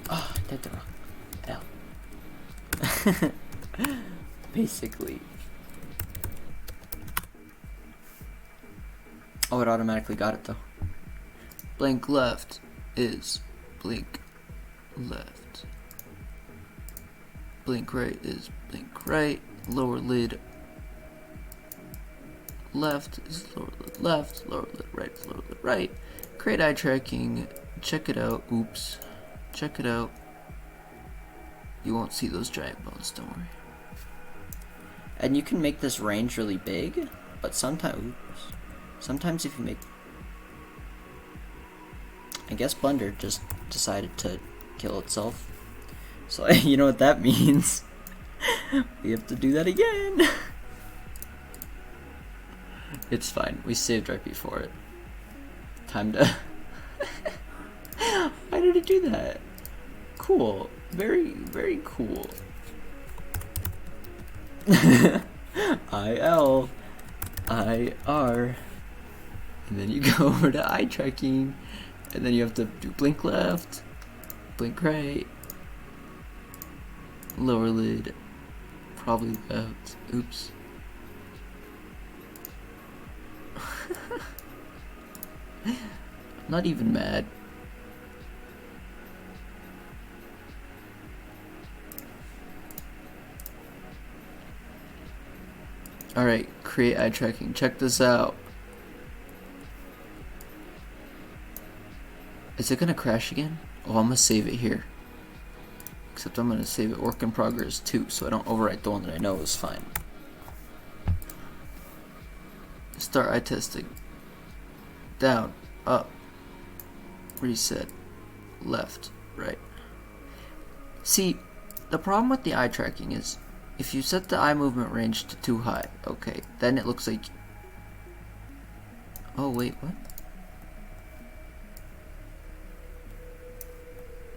Oh, I did the wrong L. Basically. Oh, it automatically got it though. Blink left is blink left. Blink right is blink right. Lower lid left is lower lid left. Lower lid right is lower lid right. Create eye tracking. Check it out. Oops. Check it out. You won't see those giant bones, don't worry. And you can make this range really big, but sometimes if you make... I guess Blender just decided to kill itself. So you know what that means. We have to do that again. It's fine. We saved right before it. Time to... Why did it do that? Cool. Very, very cool. IL. IR. And then you go over to eye tracking. And then you have to do blink left, blink right, lower lid, probably left. Oops. I'm not even mad. Alright, create eye tracking. Check this out. Is it gonna crash again? Oh, I'm gonna save it here. Except I'm gonna save it work in progress too, so I don't overwrite the one that I know is fine. Start eye testing. Down, up, reset, left, right. See, the problem with the eye tracking is if you set the eye movement range to too high, okay, then it looks like... Oh wait, what?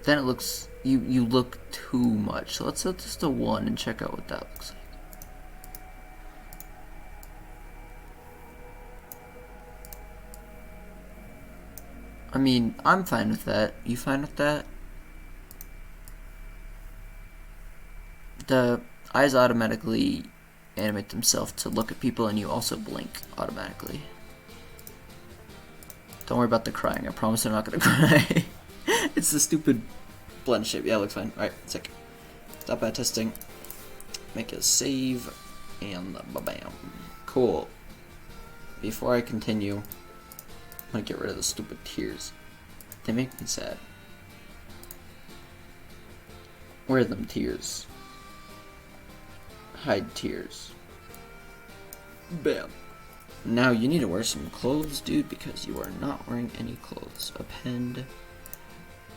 Then it looks, you look too much. So let's set this to 1 and check out what that looks like. I mean, I'm fine with that. You fine with that? The eyes automatically animate themselves to look at people, and you also blink automatically. Don't worry about the crying. I promise I'm not gonna cry. It's the stupid blend shape. Yeah, it looks fine. Alright, sick. Stop bad testing. Make a save. And ba-bam. Cool. Before I continue, I'm gonna get rid of the stupid tears. They make me sad. Where are them tears? Hide tears. Bam. Now you need to wear some clothes, dude, because you are not wearing any clothes. Append.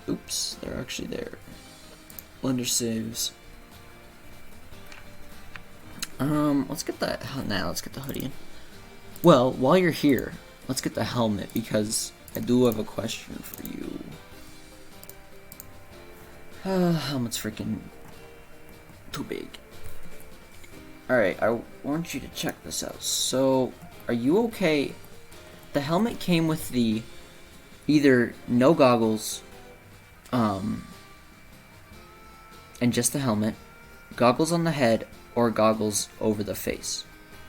Oops, they're actually there. Blender saves. Let's get that. Now let's get the hoodie in. Well, while you're here, let's get the helmet because I do have a question for you. Helmet's freaking too big. Alright, I want you to check this out. So, are you okay? The helmet came with the either no goggles, and just the helmet, goggles on the head, or goggles over the face.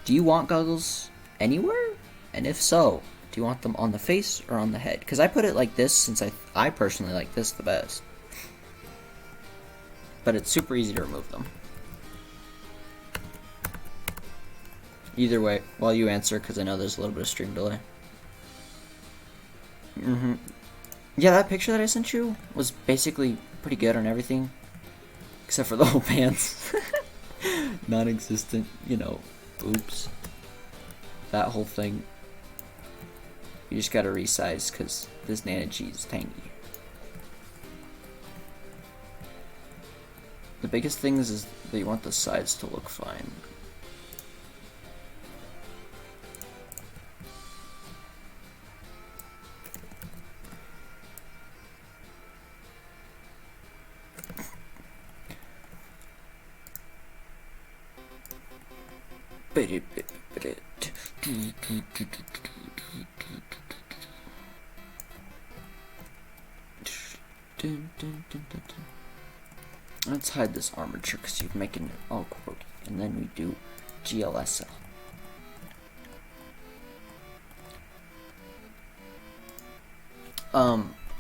Do you want goggles anywhere? And if so, do you want them on the face or on the head? Because I put it like this since I personally like this the best. But it's super easy to remove them. Either way, while you answer, because I know there's a little bit of stream delay. Yeah, that picture that I sent you was basically pretty good on everything. Except for the whole pants. Non-existent, you know, oops. That whole thing. You just gotta resize, because this Nana G is tiny. The biggest thing is that you want the sides to look fine. Let's hide this armature because you're making it all quirky. And then we do GLSL.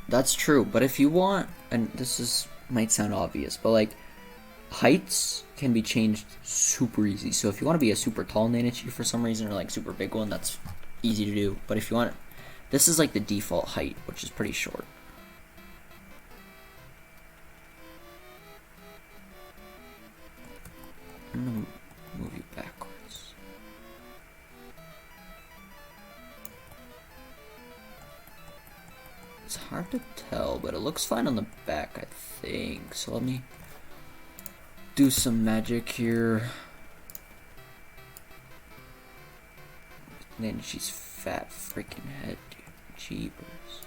That's true, but if you want, and this might sound obvious, but like heights can be changed super easy. So if you want to be a super tall Nanichi for some reason, or like super big one, that's easy to do. But if you want, this is like the default height, which is pretty short. I'm gonna move you backwards. It's hard to tell, but it looks fine on the back, I think. So let me do some magic here. Then she's fat freaking head, dude. Jeepers.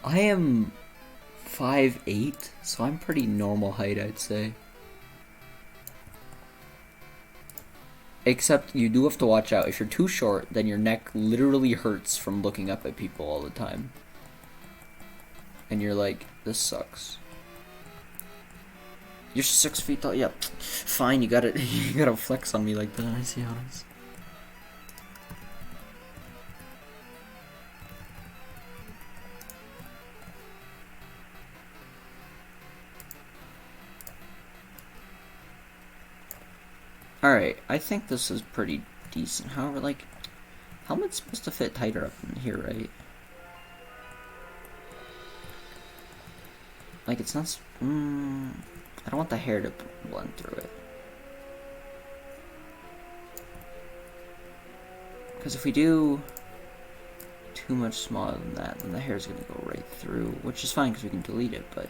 I am 5'8", so I'm pretty normal height, I'd say. Except you do have to watch out. If you're too short, then your neck literally hurts from looking up at people all the time. And you're like, this sucks. You're 6 feet tall? Yeah, fine, you gotta flex on me like that, I see how it is. Alright, I think this is pretty decent. However, like, helmet's supposed to fit tighter up in here, right? Like, it's not... I don't want the hair to blend through it. Because if we do too much smaller than that, then the hair's going to go right through. Which is fine, because we can delete it, but...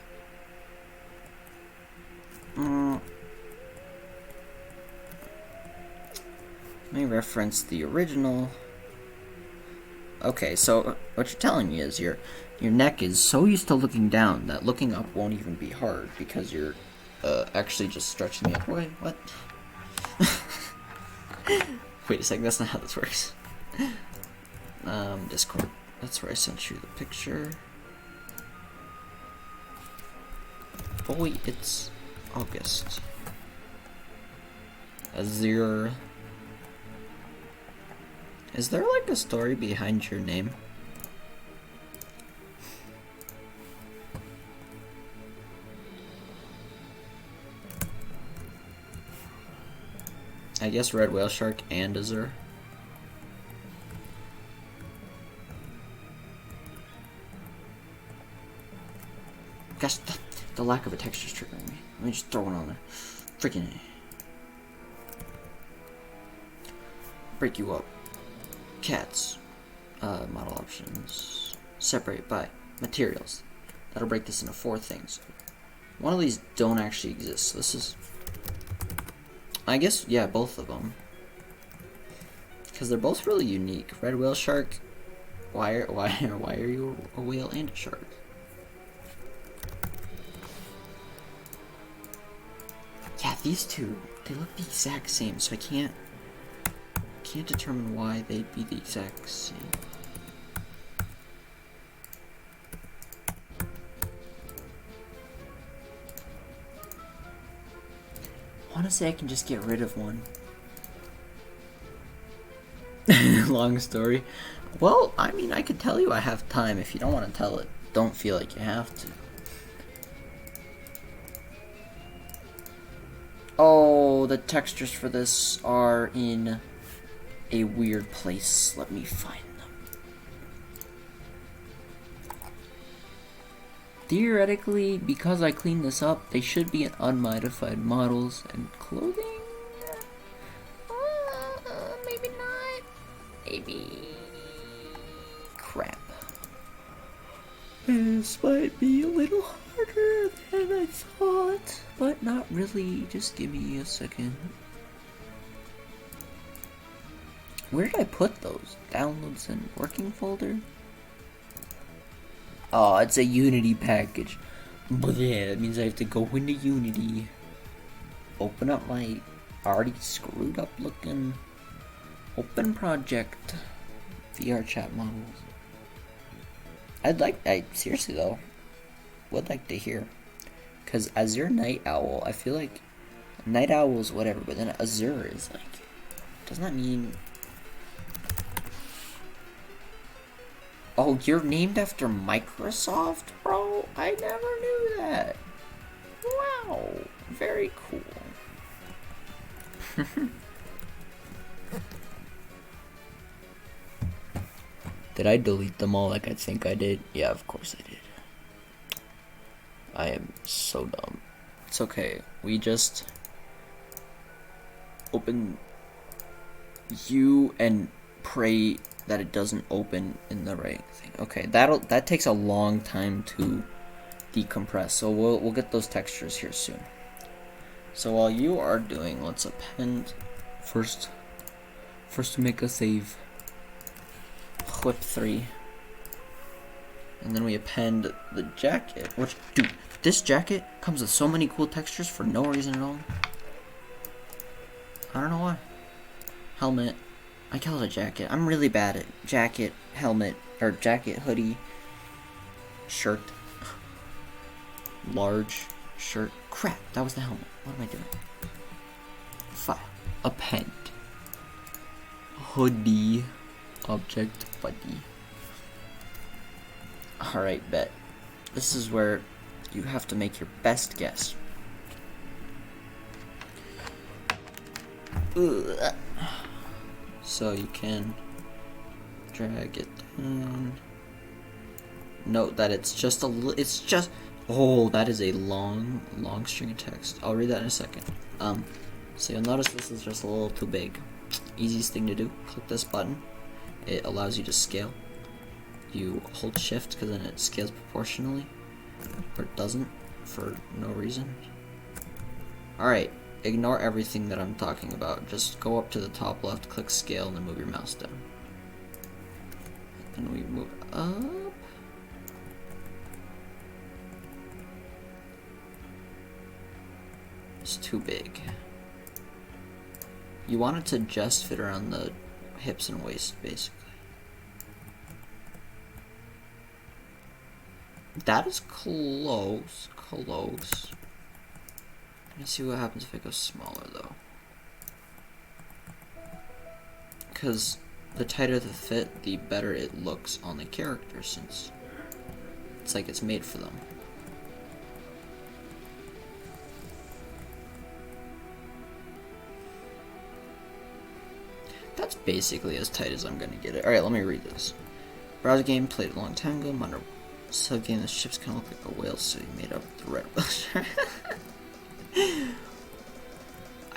Let me reference the original. Okay, so what you're telling me is your neck is so used to looking down that looking up won't even be hard because you're actually just stretching the upper way. What? Wait a second, that's not how this works. Discord. That's where I sent you the picture. Boy, it's August. Azir. Is there like a story behind your name? I guess Red Whale Shark and Azure. Gosh, the lack of a texture is triggering me. Let me just throw one on there. Freaking break you up. Cats. Model options. Separate by materials. That'll break this into 4 things. One of these don't actually exist. So this is, I guess, yeah, both of them. Because they're both really unique. Red Whale Shark. Why are you a whale and a shark? Yeah, these two, they look the exact same, so I can't determine why they'd be the exact same. I want to say I can just get rid of one. Long story. Well, I mean, I could tell you I have time. If you don't want to tell it, don't feel like you have to. Oh, the textures for this are in a weird place. Let me find them. Theoretically, because I cleaned this up, they should be in unmodified models and clothing. Maybe not. Maybe. Crap. This might be a little harder than I thought, but not really. Just give me a second. Where did I put those? Downloads and working folder? Oh, it's a Unity package. But yeah, that means I have to go into Unity, open up my already screwed up looking open project, VR chat models. I seriously though, would like to hear. Cause Azure Night Owl, I feel like Night Owl is whatever, but then Azure is like, doesn't that mean... Oh, you're named after Microsoft, bro? I never knew that. Wow, very cool. Did I delete them all like I think I did? Yeah, of course I did. I am so dumb. It's okay. We just open you and pray that it doesn't open in the right thing. Okay, that takes a long time to decompress. So we'll get those textures here soon. So while you are doing, let's append first to make a save. Whip 3. And then we append the jacket, which, dude, this jacket comes with so many cool textures for no reason at all. I don't know why. Helmet. I call it a jacket. I'm really bad at jacket, helmet, or jacket, hoodie, shirt, large shirt. Crap, that was the helmet. What am I doing? File. Append. Hoodie. Object buddy. Alright, bet. This is where you have to make your best guess. Ugh. So you can drag it down. Note that it's just oh, that is a long string of text. I'll read that in a second. So you'll notice this is just a little too big. Easiest thing to do, click this button. It allows you to scale. You hold shift because then it scales proportionally, or it doesn't for no reason. Alright, ignore everything that I'm talking about. Just go up to the top left, click scale, and then move your mouse down. And we move up. It's too big. You want it to just fit around the hips and waist, basically. That is close. Close. Let's see what happens if it goes smaller, though. Because the tighter the fit, the better it looks on the character, since it's like it's made for them. That's basically as tight as I'm gonna get it. Alright, let me read this. Browser game played a long time ago. Modern sub game. The ships kind of look like a whale, so you made up the red.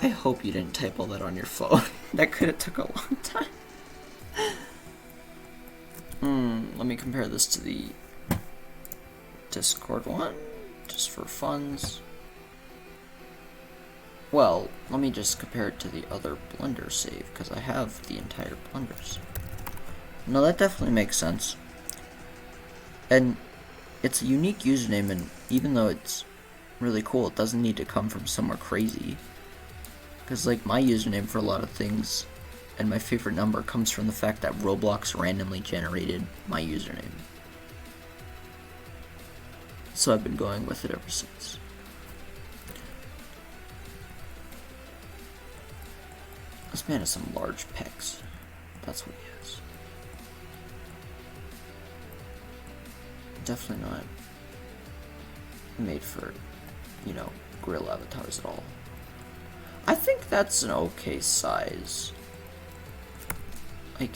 I hope you didn't type all that on your phone. That could have took a long time. Let me compare this to the Discord one, just for funs. Well, let me just compare it to the other Blender save, because I have the entire Blenders. No, that definitely makes sense. And it's a unique username, and even though it's really cool, it doesn't need to come from somewhere crazy. Because, like, my username for a lot of things, and my favorite number, comes from the fact that Roblox randomly generated my username. So I've been going with it ever since. This man has some large pecs. That's what he has. Definitely not made for, you know, grill avatars at all. I think that's an okay size. Like,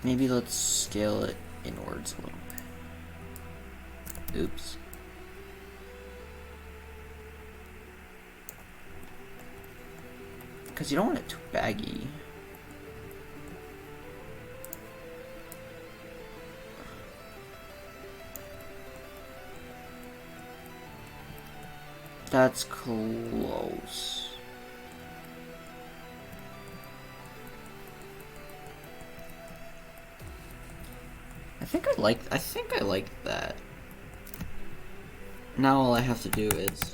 maybe let's scale it inwards a little bit. Oops. Because you don't want it too baggy. That's close. I think I like that. Now all I have to do is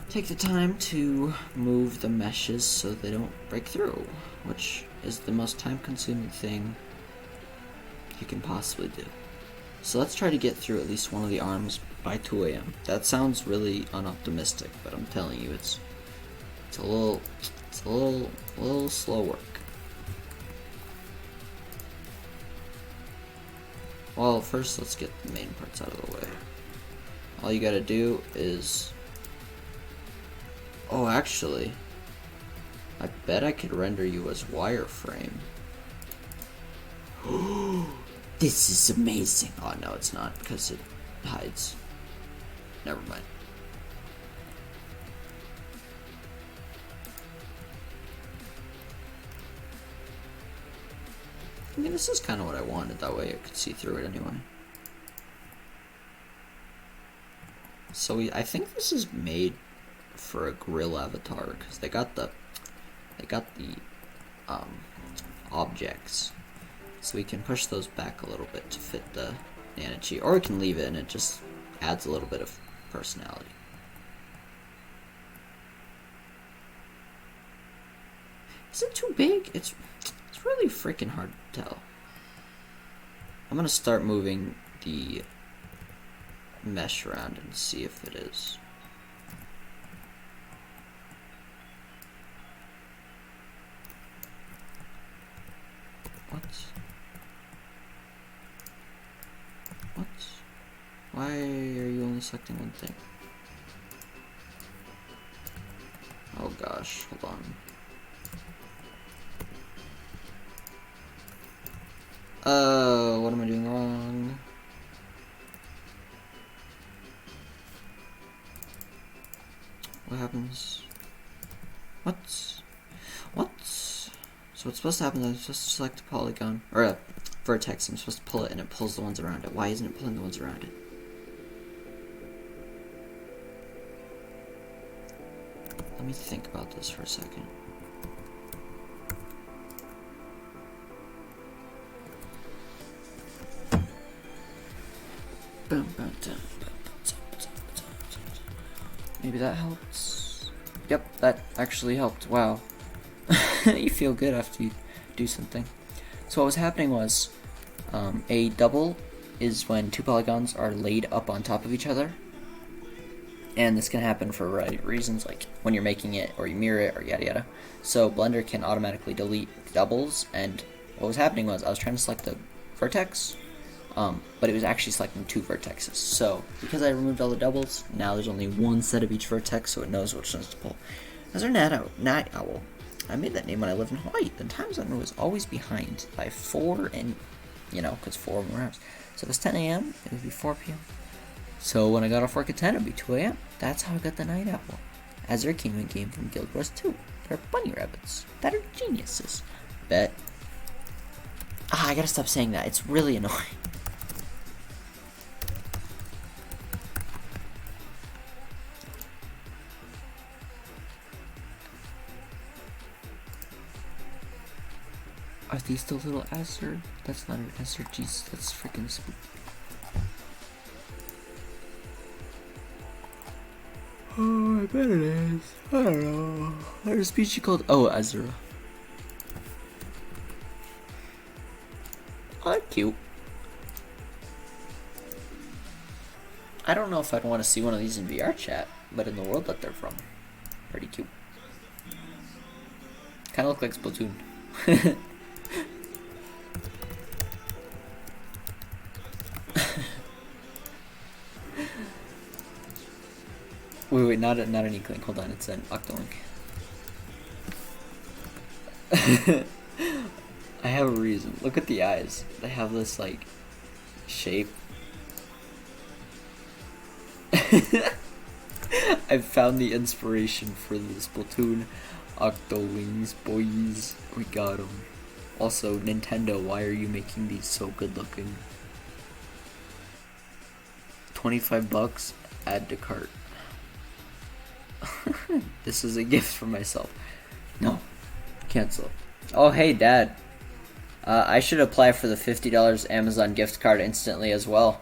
take the time to move the meshes so they don't break through, which is the most time-consuming thing you can possibly do. So let's try to get through at least one of the arms by 2 a.m. That sounds really unoptimistic, but I'm telling you, it's a little slow work. Well, first let's get the main parts out of the way. All you gotta do is... Oh, actually, I bet I could render you as wireframe. This is amazing. Oh, no, it's not, because it hides. Never mind. I mean, this is kind of what I wanted. That way I could see through it anyway. So I think this is made for a grill avatar, because they got the objects, so we can push those back a little bit to fit the Nanochi, or we can leave it and it just adds a little bit of personality. Is it too big? It's really freaking hard to tell. I'm gonna start moving the mesh around and see if it is. What? Why are you only selecting one thing? Oh gosh, hold on. What am I doing wrong? What happens? What? So what's supposed to happen is I'm supposed to select a polygon, or a vertex, I'm supposed to pull it and it pulls the ones around it. Why isn't it pulling the ones around it? Let me think about this for a second. Maybe that helps. Yep, that actually helped. Wow. You feel good after you do something. So what was happening was, a double is when two polygons are laid up on top of each other. And this can happen for a variety of reasons, like when you're making it, or you mirror it, or yada yada. So Blender can automatically delete doubles, and what was happening was I was trying to select the vertex, but it was actually selecting two vertexes. So because I removed all the doubles, now there's only one set of each vertex, so it knows which ones to pull. As our night owl, I made that name when I lived in Hawaii. The time zone was always behind by 4, and because 4 more hours. So if it's 10 a.m., it would be 4 p.m. So when I got off work at 10, it would be 2 a.m. That's how I got the night owl. Azure came in game from Guild Wars 2. They're bunny rabbits that are geniuses. Bet. I gotta stop saying that. It's really annoying. Are these the little Azure? That's not an Azure. Jeez, that's freaking spooky. Oh, I bet it is. I don't know. There's a species called Azure. Oh, they're cute. I don't know if I'd want to see one of these in VR chat, but in the world that they're from, pretty cute. Kind of look like Splatoon. Wait, not an Inkling. Hold on, it's an Octolink. I have a reason. Look at the eyes. They have this, like, shape. I've found the inspiration for the Splatoon Octolings, boys. We got them. Also, Nintendo, why are you making these so good looking? $25, add to cart. This is a gift for myself. No. Cancel. Oh, hey, Dad. I should apply for the $50 Amazon gift card instantly as well.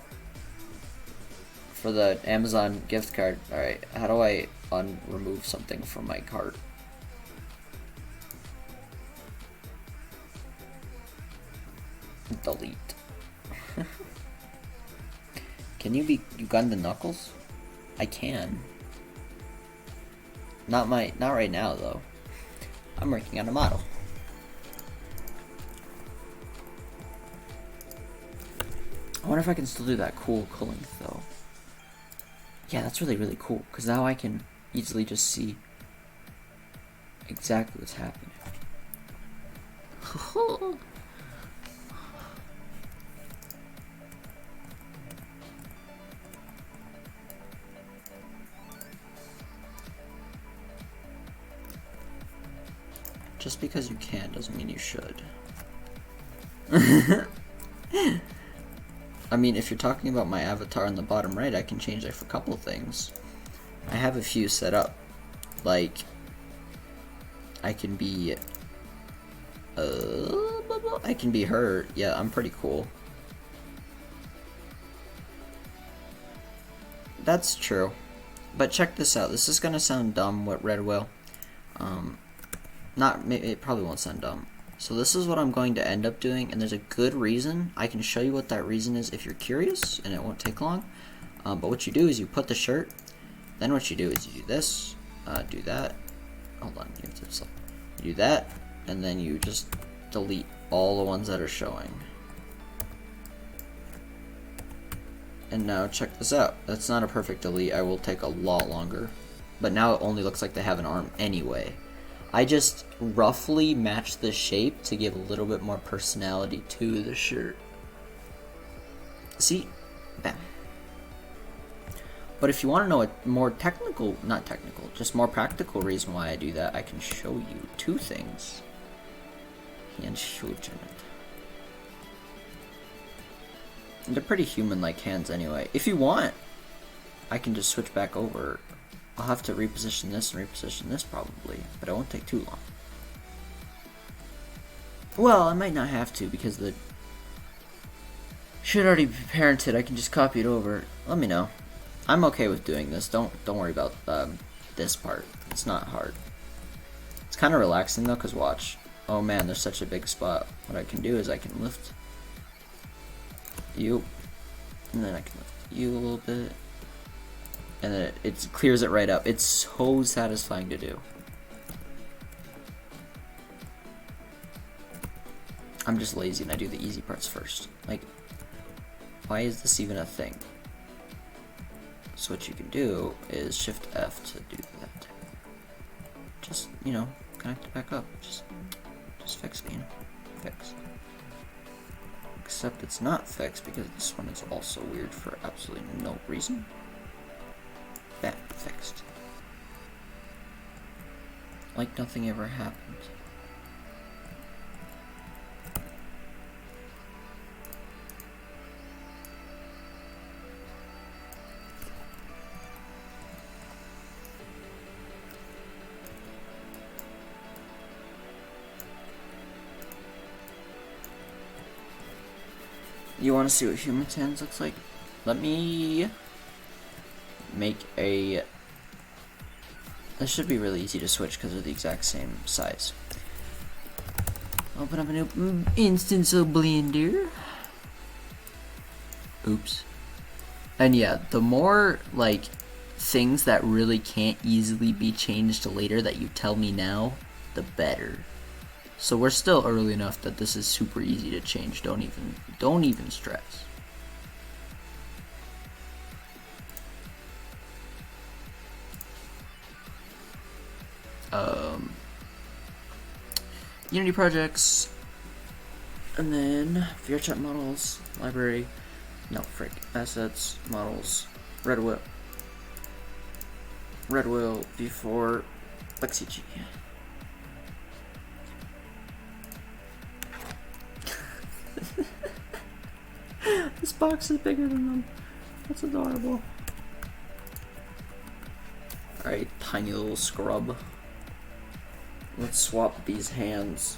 For the Amazon gift card. Alright, how do I remove something from my cart? Delete. Can you be Ugandan Knuckles? I can. Not right now though. I'm working on a model. I wonder if I can still do that cool culling though. Yeah, that's really, really cool, because now I can easily just see exactly what's happening. Just because you can doesn't mean you should. I mean, if you're talking about my avatar on the bottom right, I can change that for a couple things. I have a few set up. Like, I can be... I can be her. Yeah, I'm pretty cool. That's true. But check this out. This is gonna sound dumb, what Red will. It probably won't sound dumb. So this is what I'm going to end up doing, and there's a good reason. I can show you what that reason is if you're curious, and it won't take long. But what you do is you put the shirt, then what you do is you do this, do that. Hold on, you have to select. You do that, and then you just delete all the ones that are showing. And now check this out. That's not a perfect delete. I will take a lot longer. But now it only looks like they have an arm anyway. I just roughly match the shape to give a little bit more personality to the shirt. See? Bam. But if you want to know a more just more practical reason why I do that, I can show you two things. They're pretty human-like hands anyway. If you want, I can just switch back over. I'll have to reposition this and reposition this probably, but it won't take too long. Well, I might not have to because the Should already be parented. I can just copy it over. Let me know. I'm okay with doing this. Don't worry about this part. It's not hard. It's kind of relaxing though, cause watch. Oh man, there's such a big spot. What I can do is I can lift you, and then I can lift you a little bit, and then it clears it right up. It's so satisfying to do. I'm just lazy and I do the easy parts first. Like, why is this even a thing? So what you can do is Shift F to do that. Just, you know, connect it back up. Just fix it, you know, fix. Except it's not fixed because this one is also weird for absolutely no reason. Bam, fixed. Like nothing ever happened. You want to see what human hands looks like? Let me make a... This should be really easy to switch because they're the exact same size. Open up a new instance of Blender. Oops. And yeah, the more like things that really can't easily be changed later that you tell me now, the better. So we're still early enough that this is super easy to change. Don't even stress. Unity projects, and then VRChat models, library, no frick, assets, models, Red Whale V4, LexiG. This box is bigger than them. That's adorable. Alright, tiny little scrub. Let's swap these hands.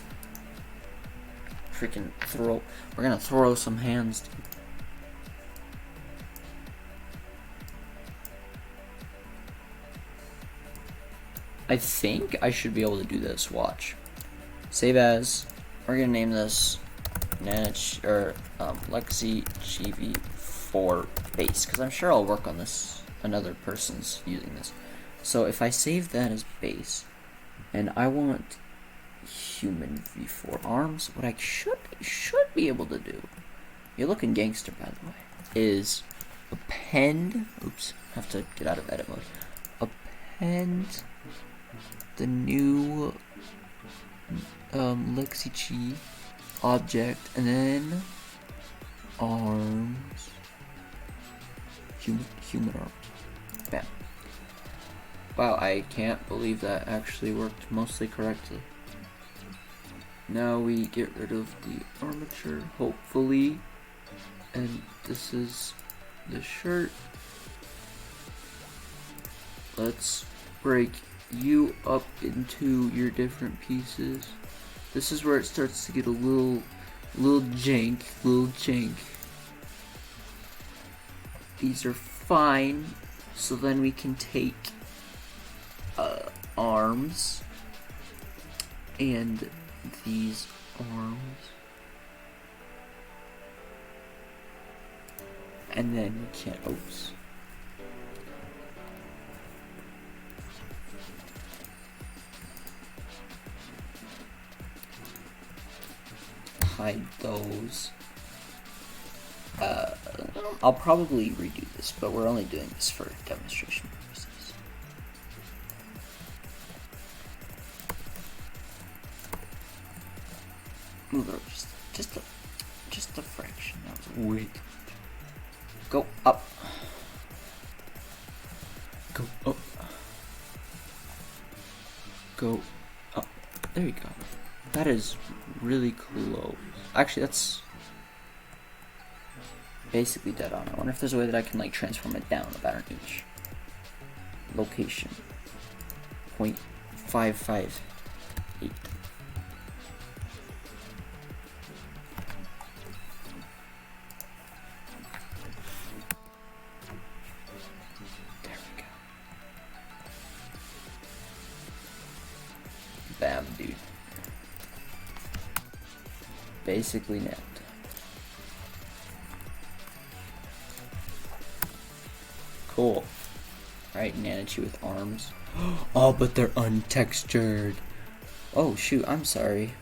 Freaking throw. We're gonna throw some hands, dude. I think I should be able to do this. Watch. Save as. We're gonna name this Lexi GV4 base, because I'm sure I'll work on this. Another person's using this. So if I save that as base, and I want human V4 arms, what I should be able to do, you're looking gangster by the way, is append, oops, I have to get out of edit mode, append the new LexiG object, and then arms, human arms, bam. Wow, I can't believe that actually worked mostly correctly. Now we get rid of the armature, hopefully, and this is the shirt. Let's break you up into your different pieces. This is where it starts to get a little jank. These are fine, so then we can take arms and these arms, and then we can't, oops. Hide those. I'll probably redo this, but we're only doing this for demonstration purposes. Move it over just a fraction. That was weird. Go up. Go up. Go up. There you go. That is really close. Actually, that's basically dead on. I wonder if there's a way that I can like transform it down about an inch. Location 0.558. dude. Basically nailed. Cool. Alright, Nanachi with arms. Oh, but they're untextured. Oh, shoot, I'm sorry.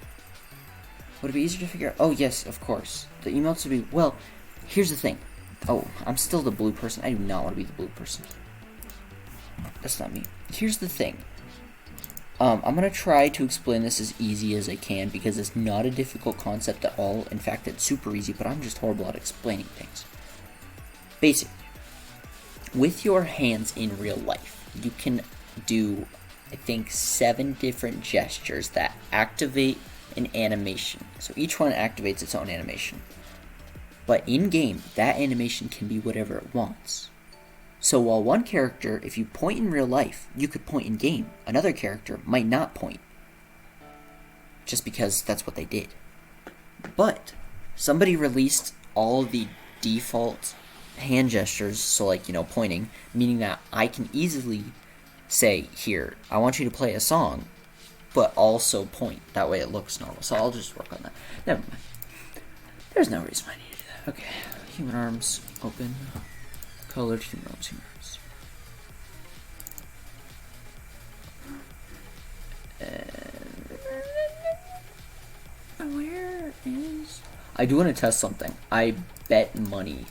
Would it be easier to figure out? Oh, yes, of course. The emotes would be... Well, here's the thing. Oh, I'm still the blue person. I do not want to be the blue person. That's not me. Here's the thing. I'm going to try to explain this as easy as I can because it's not a difficult concept at all. In fact, it's super easy, but I'm just horrible at explaining things. Basically, with your hands in real life, you can do, I think, 7 different gestures that activate an animation. So each one activates its own animation. But in-game, that animation can be whatever it wants. So while one character, if you point in real life, you could point in game, another character might not point. Just because that's what they did. But somebody released all the default hand gestures, so like, pointing, meaning that I can easily say, here, I want you to play a song, but also point. That way it looks normal. So I'll just work on that. Never mind. There's no reason why I need to do that. Okay. Human arms, open. Colored human arms, human arms. And where is... I do want to test something. I bet money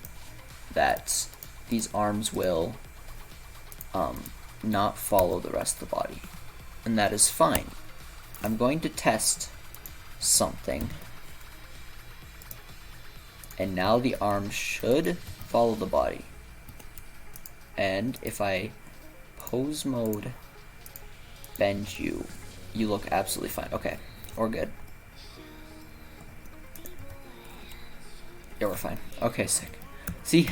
that these arms will not follow the rest of the body. And that is fine. I'm going to test something. And now the arms should follow the body. And if I pose mode bend you, you look absolutely fine. Okay, we're good. Yeah, we're fine. Okay, sick. See,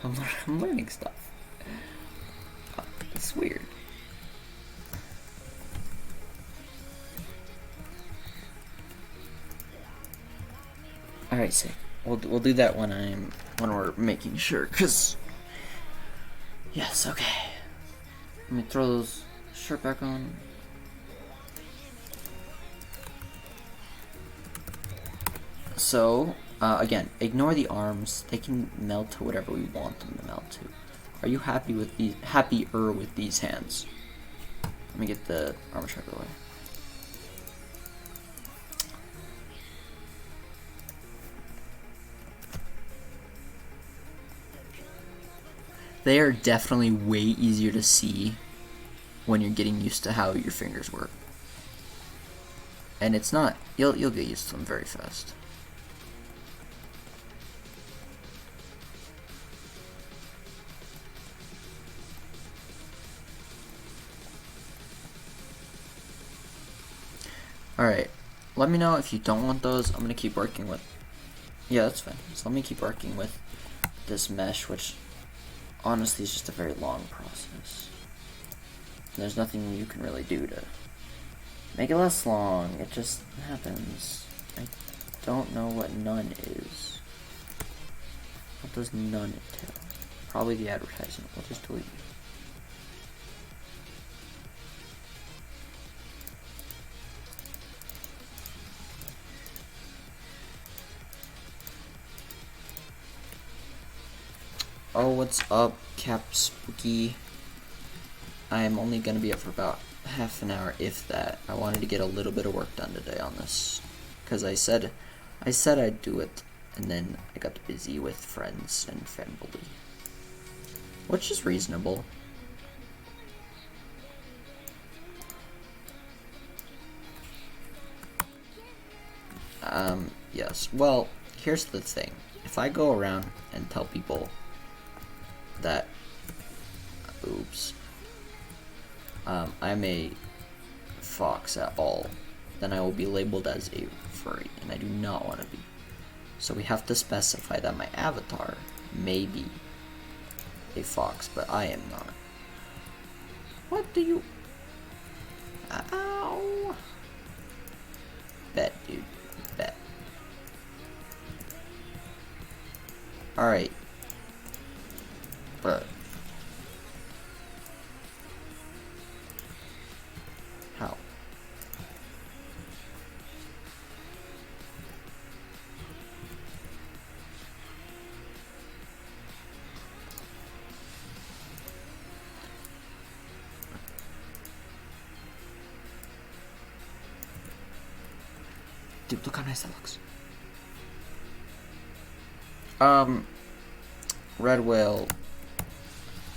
I'm learning stuff. It's weird. All right, sick. We'll do that when we're making sure, cause yes, okay. Let me throw those shirt back on. So again, ignore the arms. They can melt to whatever we want them to melt to. Are you happy with these? Happier with these hands? Let me get the armor shirt away. They are definitely way easier to see when you're getting used to how your fingers work. And it's not, you'll get used to them very fast. Alright, let me know if you don't want those. I'm gonna keep working with, yeah, that's fine. So let me keep working with this mesh, which honestly it's just a very long process. There's nothing you can really do to make it less long. It just happens. I don't know what none is. What does none entail? Probably the advertisement. We'll just delete it. Oh, what's up, Cap Spooky? I'm only gonna be up for about half an hour, if that. I wanted to get a little bit of work done today on this, because I said I'd do it, and then I got busy with friends and family, which is reasonable. Yes. Well, here's the thing. If I go around and tell people that, oops, I'm a fox at all, then I will be labeled as a furry, and I do not want to be. So we have to specify that my avatar may be a fox, but I am not. What do you... Ow! Bet, dude. Bet. Alright. But... how? Dude, look how nice that looks. Red Whale,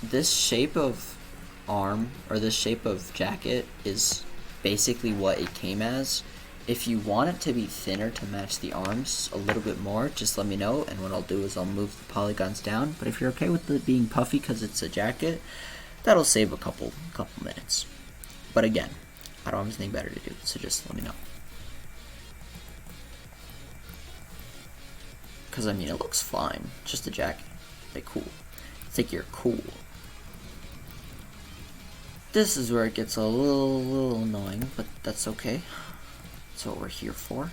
this shape of arm, or this shape of jacket, is basically what it came as. If you want it to be thinner to match the arms a little bit more, just let me know, and what I'll do is I'll move the polygons down. But if you're okay with it being puffy because it's a jacket, that'll save a couple minutes. But again, I don't have anything better to do, so just let me know. Because, I mean, it looks fine. Just a jacket. Like, cool. I think you're cool. This is where it gets a little annoying, but that's okay. That's what we're here for.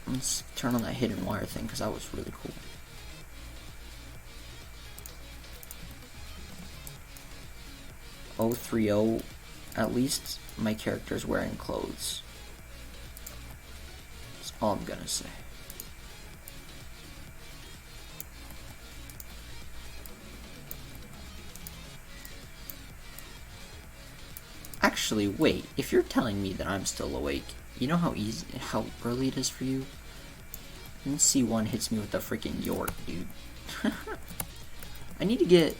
Let's turn on that hidden wire thing, because that was really cool. .030, at least my character's wearing clothes. That's all I'm gonna say. Actually, wait, if you're telling me that I'm still awake, you know how early it is for you? And C1 hits me with a freaking York, dude. I need to get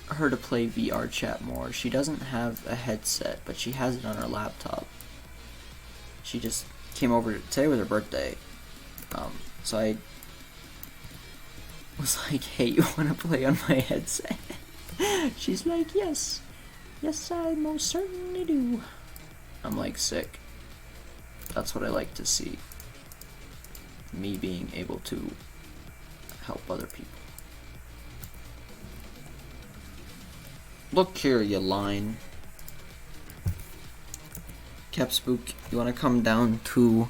her to play VR chat more. She doesn't have a headset, but she has it on her laptop. She just came over today was her birthday. So I was like, hey, you wanna play on my headset? She's like, yes. Yes, I most certainly do. I'm like, sick. That's what I like to see. Me being able to help other people. Look here, you line. Capspook, you wanna come down to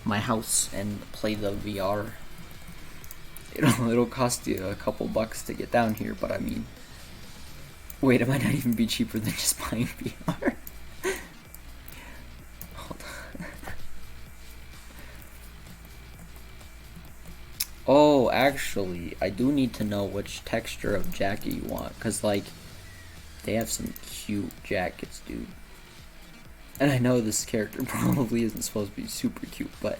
my house and play the VR? It'll cost you a couple bucks to get down here, but I mean, wait, it might not even be cheaper than just buying VR. Hold on. Oh, actually, I do need to know which texture of jacket you want, because, like, they have some cute jackets, dude. And I know this character probably isn't supposed to be super cute, but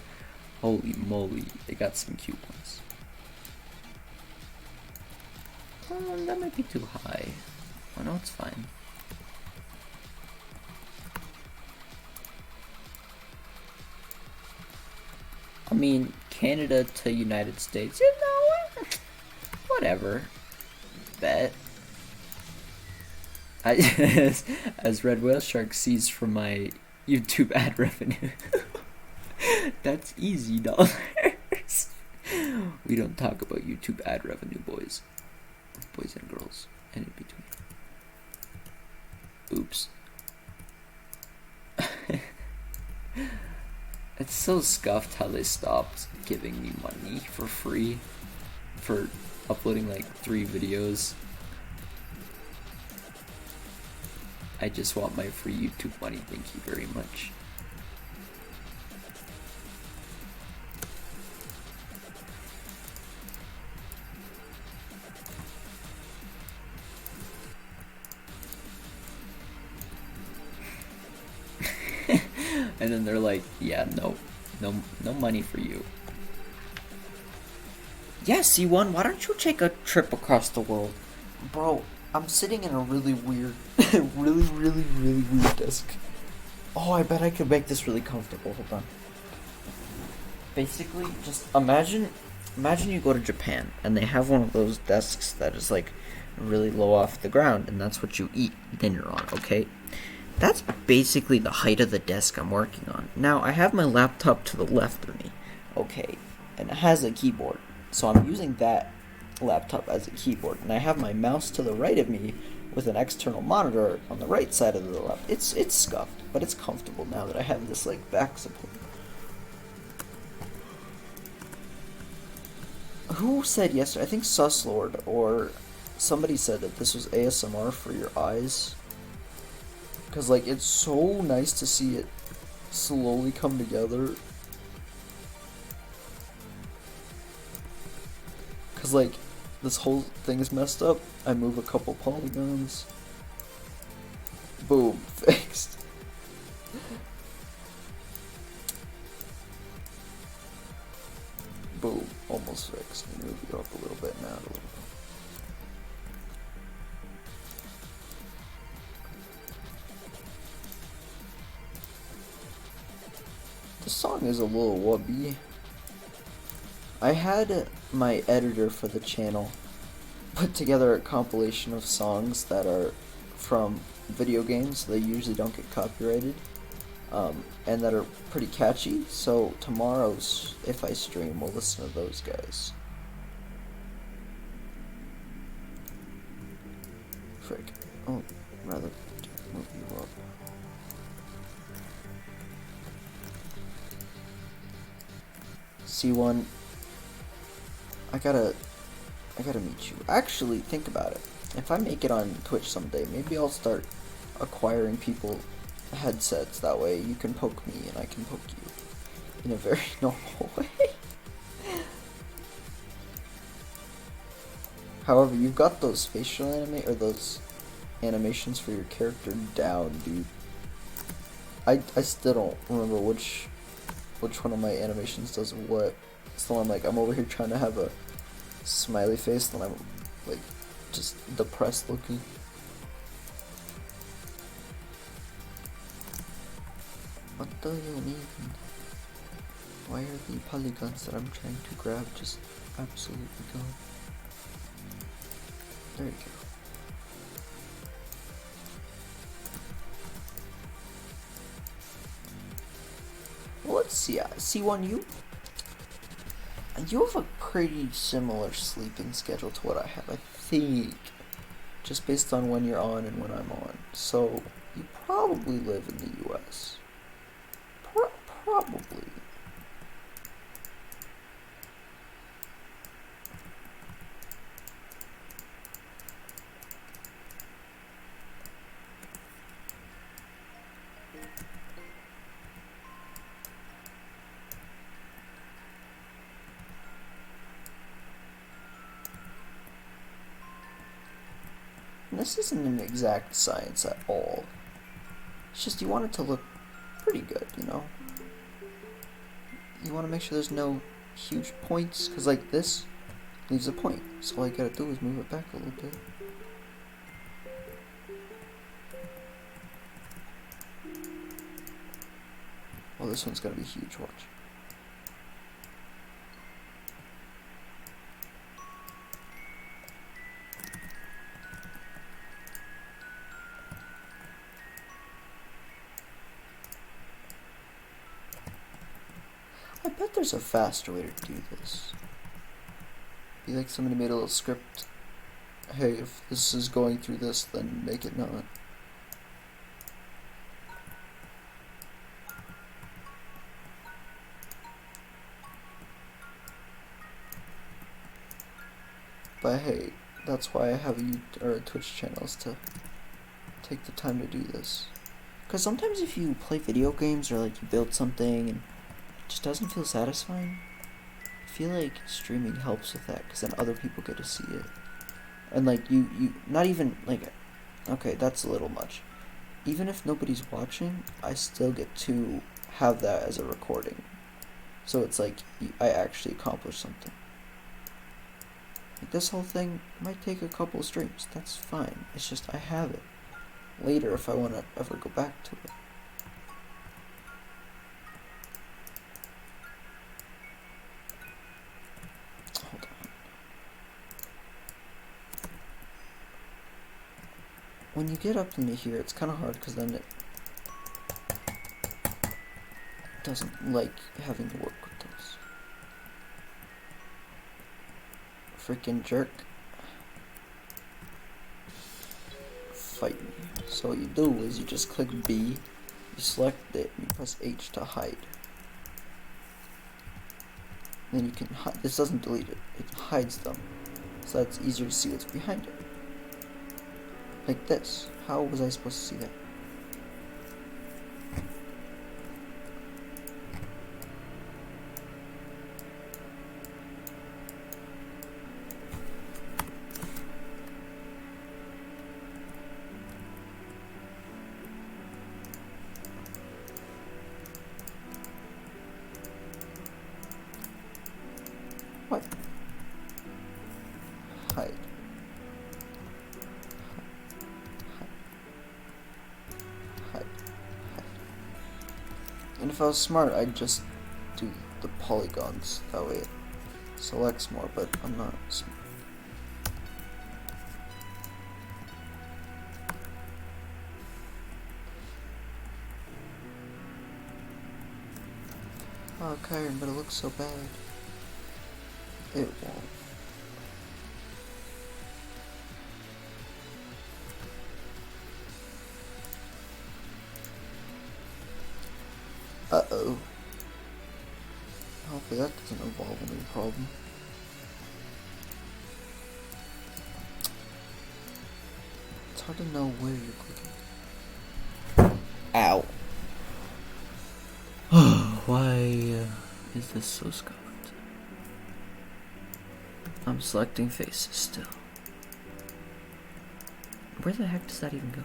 holy moly, they got some cute ones. That might be too high. Oh no, it's fine. I mean, Canada to United States, you know what? Whatever. Bet. As Red Whale Shark sees from my YouTube ad revenue. That's easy dollars. We don't talk about YouTube ad revenue, boys. Boys and girls. And in between. Oops. It's so scuffed how they stopped giving me money for free for uploading like 3 videos. I just want my free YouTube money, thank you very much. And then they're like, yeah, no money for you. Yeah, C1, why don't you take a trip across the world? Bro, I'm sitting in a really weird, really weird desk. Oh, I bet I could make this really comfortable. Hold on. Basically, just imagine you go to Japan and they have one of those desks that is like really low off the ground, and that's what you eat dinner on, okay? That's basically the height of the desk I'm working on. Now, I have my laptop to the left of me, okay, and it has a keyboard. So I'm using that laptop as a keyboard, and I have my mouse to the right of me with an external monitor on the right side of the laptop. It's scuffed, but it's comfortable now that I have this like back support. Who said yesterday? I think Suslord or somebody said that this was ASMR for your eyes. Because, like, it's so nice to see it slowly come together. Because, like, this whole thing is messed up. I move a couple polygons. Boom. Fixed. almost fixed. Let me move you up a little bit now. A little bit. The song is a little wubby. I had my editor for the channel put together a compilation of songs that are from video games, so they usually don't get copyrighted, and that are pretty catchy. So tomorrow's, if I stream, we'll listen to those guys. Frick. Oh, rather move you up. C1. I gotta meet you. Actually, think about it. If I make it on Twitch someday, maybe I'll start acquiring people headsets. That way you can poke me and I can poke you in a very normal way. However, you've got those facial those animations for your character down, dude. I still don't remember which one of my animations does what. So I'm over here trying to have a smiley face, and I'm like just depressed looking. What do you mean? Why are the polygons that I'm trying to grab just absolutely gone? There you go. Well, let's see. C1, you have a pretty similar sleeping schedule to what I have, I think. Just based on when you're on and when I'm on. So, you probably live in the US. Probably. And this isn't an exact science at all. It's just you want it to look pretty good, you know? You want to make sure there's no huge points, because like this leaves a point. So all I gotta do is move it back a little bit. Oh, this one's gonna be huge, watch. I bet there's a faster way to do this. Be like somebody made a little script. Hey, if this is going through this, then make it not. But hey, that's why I have a Twitch channels to take the time to do this. Because sometimes if you play video games or like you build something and it just doesn't feel satisfying, I feel like streaming helps with that, because then other people get to see it. And like you not even like, okay, that's a little much. Even if nobody's watching, I still get to have that as a recording. So it's like I actually accomplished something. Like this whole thing might take a couple of streams. That's fine. It's just I have it later if I want to ever go back to it. Hold on. When you get up into here, it's kind of hard because then it doesn't like having to work with those. Freaking jerk. Fight me. So what you do is you just click B, you select it, and you press H to hide. Then you can hide. This doesn't delete it, it hides them. So that's easier to see what's behind it. Like this. How was I supposed to see that? What? if I was smart, I'd just do the polygons. That way it selects more, but I'm not smart. Oh, Kyron, but it looks so bad. It won't. Uh-oh. Hopefully that doesn't involve any problem. It's hard to know where you're clicking. Ow. Why is this so scuffed? I'm selecting faces still. Where the heck does that even go?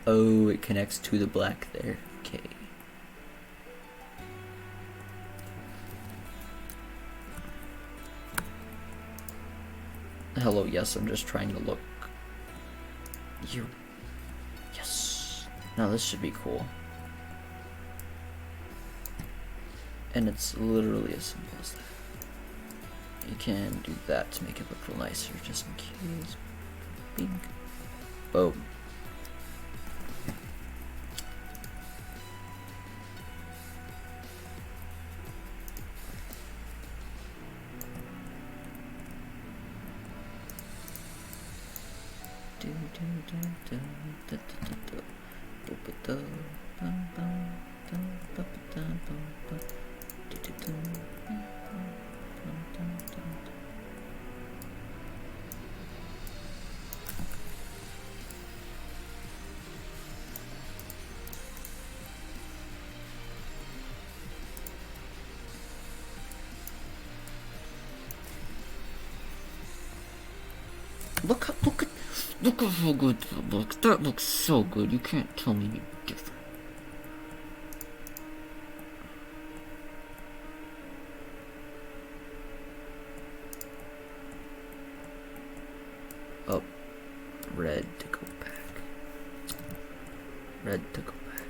Oh, it connects to the black there. Okay. Hello, yes, I'm just trying to look. You. Yes. Now this should be cool. And it's literally as simple as that. You can do that to make it look a little nicer, just in case. Bing. Boom. Look how good that looks. That looks so good. You can't tell me any different. Oh, red to go back. Red to go back.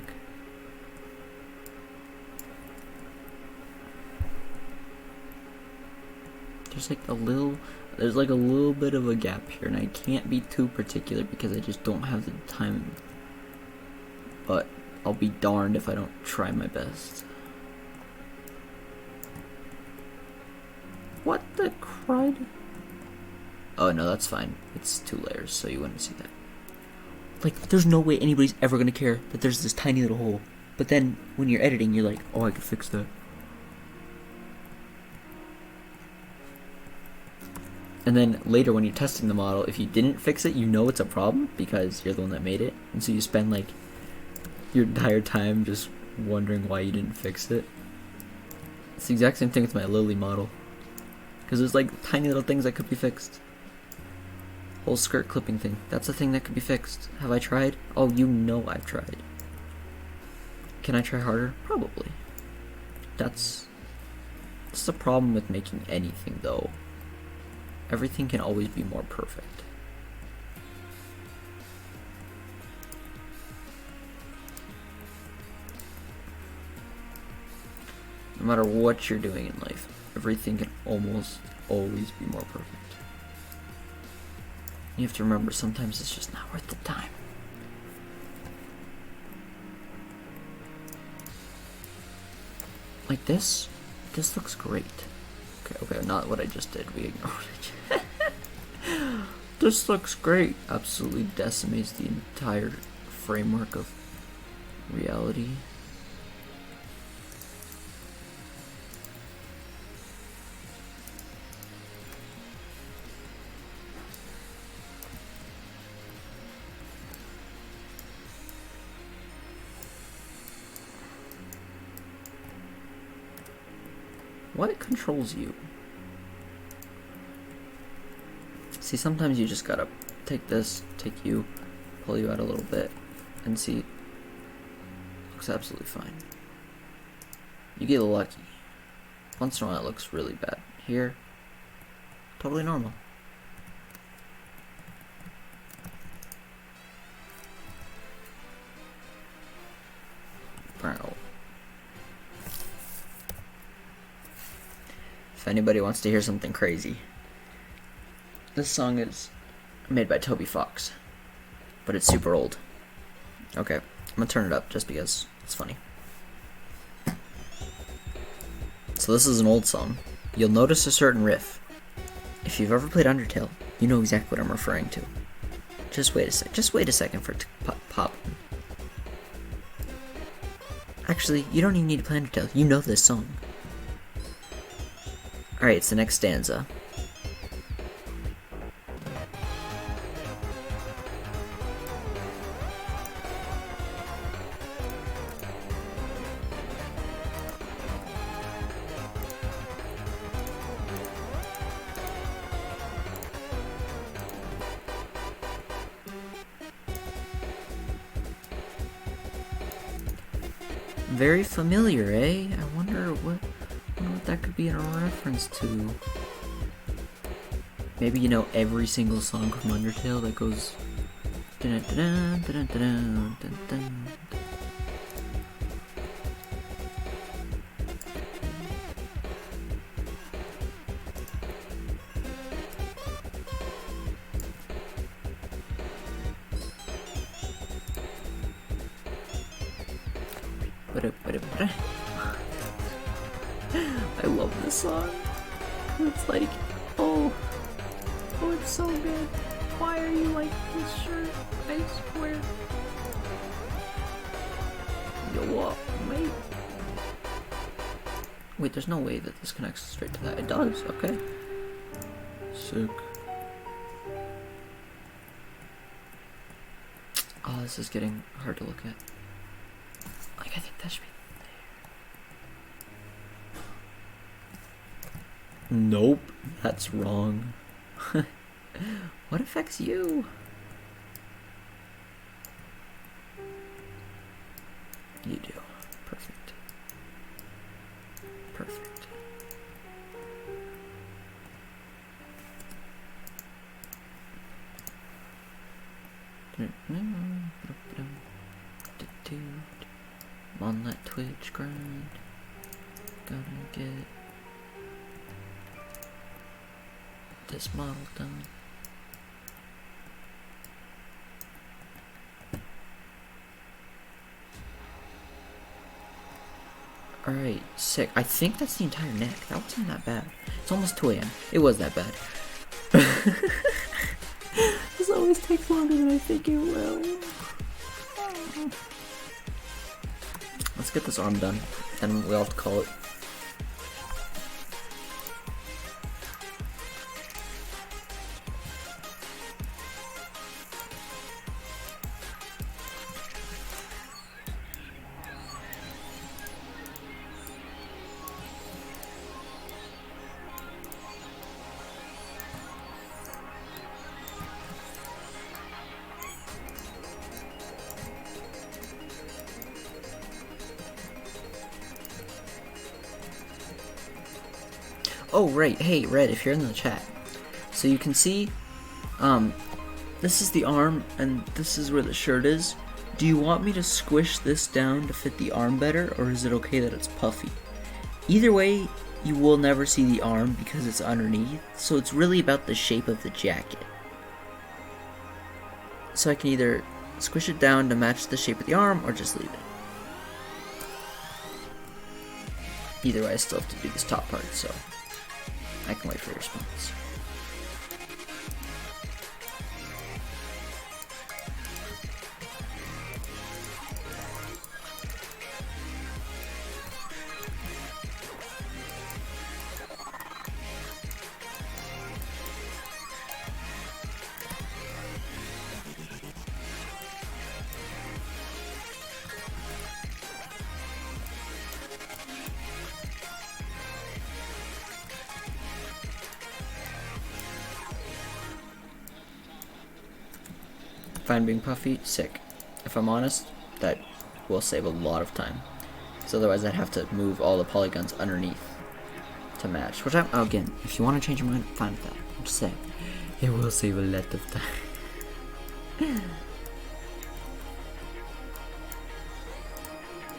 There's like a little bit of a gap here, and I can't be too particular because I just don't have the time. But I'll be darned if I don't try my best. What the crud? Oh no, that's fine. It's 2 layers, so you wouldn't see that. Like, there's no way anybody's ever gonna care that there's this tiny little hole. But then, when you're editing, you're like, oh, I could fix that. And then later when you're testing the model, if you didn't fix it, you know it's a problem because you're the one that made it. And so you spend like your entire time just wondering why you didn't fix it. It's the exact same thing with my Lily model. Because there's like tiny little things that could be fixed. Whole skirt clipping thing. That's a thing that could be fixed. Have I tried? Oh, you know I've tried. Can I try harder? Probably. That's the problem with making anything though. Everything can always be more perfect. No matter what you're doing in life, everything can almost always be more perfect. You have to remember, sometimes it's just not worth the time. Like this looks great. Okay, not what I just did, we ignored it. This looks great. Absolutely decimates the entire framework of reality. What controls you? See, sometimes you just gotta take this, take you, pull you out a little bit, and see. Looks absolutely fine. You get lucky. Once in a while it looks really bad. Here, totally normal. if anybody wants to hear something crazy. This song is made by Toby Fox, but it's super old. Okay, I'm gonna turn it up just because it's funny. So this is an old song. You'll notice a certain riff. If you've ever played Undertale, you know exactly what I'm referring to. Just wait a sec. Just wait a second for it to pop. Actually, you don't even need to play Undertale. You know this song. Alright, it's the next stanza. Very familiar, eh? I wonder what that could be in a reference to. Maybe you know every single song from Undertale that goes. I love this song. It's like, oh, it's so good. Why are you like this shirt? I swear. Yo, what? Wait, there's no way that this connects straight to that. It does, okay. Sick. Oh, this is getting hard to look at. Like, I think that should be there. Nope, that's wrong. What affects you? You do. Perfect. Perfect. I'm on that Twitch grind. Gonna get this model done. Alright, sick. I think that's the entire neck. That wasn't that bad. It's almost 2 a.m. It was that bad. This always takes longer than I think it will. Let's get this arm done, then we'll have to call it. Oh, right. Hey, Red, if you're in the chat. So you can see, this is the arm, and this is where the shirt is. Do you want me to squish this down to fit the arm better, or is it okay that it's puffy? Either way, you will never see the arm because it's underneath, so it's really about the shape of the jacket. So I can either squish it down to match the shape of the arm, or just leave it. Either way, I still have to do this top part, so I can wait for your response. Fine being puffy, sick. If I'm honest, that will save a lot of time. So otherwise I'd have to move all the polygons underneath to match. Which again, if you want to change your mind, fine with that. I'm just saying, it will save a lot of time.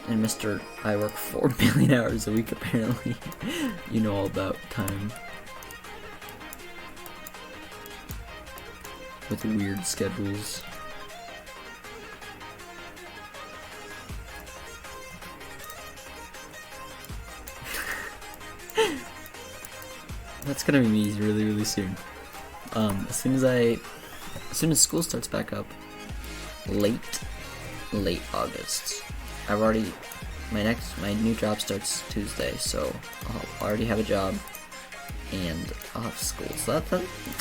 And Mr. I work 4 billion hours a week apparently. You know all about time. With weird schedules. That's gonna be me really, really soon. As soon as school starts back up, late August. My new job starts Tuesday, so I'll already have a job and I'll have school. So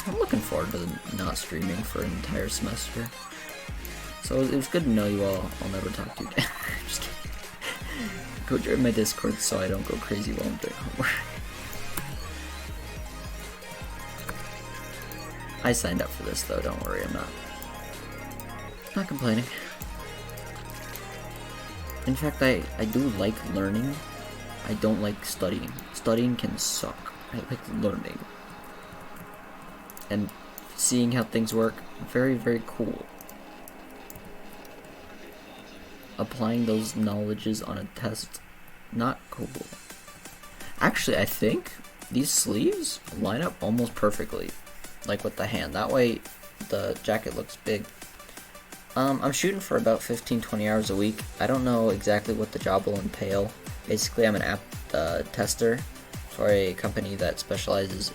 I'm looking forward to not streaming for an entire semester. So it was good to know you all. I'll never talk to you again. Just kidding. Go join my Discord so I don't go crazy while I'm doing homework. I signed up for this though, don't worry, I'm not complaining. In fact, I do like learning. I don't like studying. Studying can suck. I like learning. And seeing how things work, very, very cool. Applying those knowledges on a test, not cool. Actually, I think these sleeves line up almost perfectly. Like with the hand. That way the jacket looks big. I'm shooting for about 15-20 hours a week. I don't know exactly what the job will entail. Basically, I'm an app tester for a company that specializes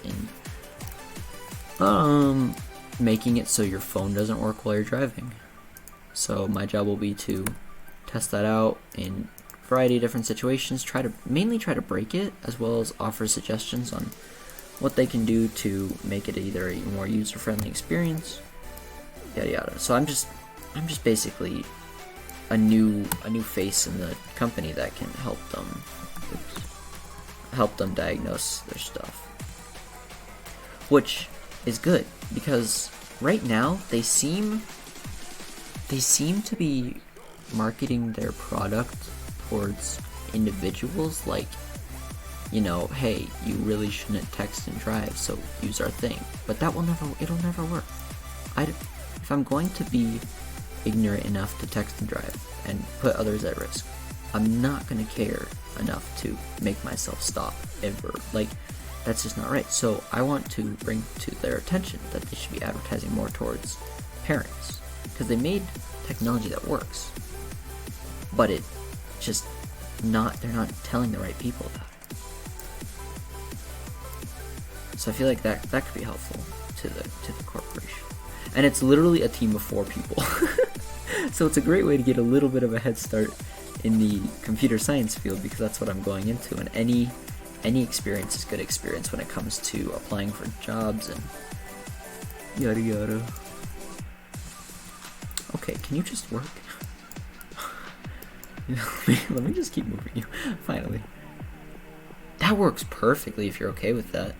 in making it so your phone doesn't work while you're driving. So my job will be to test that out in a variety of different situations, mainly try to break it, as well as offer suggestions on what they can do to make it either a more user-friendly experience, yada yada. So I'm just basically a new face in the company that can help them diagnose their stuff, which is good because right now they seem to be marketing their product towards individuals, like, you know, hey, you really shouldn't text and drive, so use our thing. But it'll never work. If I'm going to be ignorant enough to text and drive and put others at risk, I'm not going to care enough to make myself stop ever. Like, that's just not right. So I want to bring to their attention that they should be advertising more towards parents, because they made technology that works, but they're not telling the right people about it. So I feel like that could be helpful to the corporation. And it's literally a team of 4 people. So it's a great way to get a little bit of a head start in the computer science field, because that's what I'm going into, and any experience is good experience when it comes to applying for jobs and yada yada. Okay, can you just work? Let me just keep moving you. Finally. That works perfectly if you're okay with that.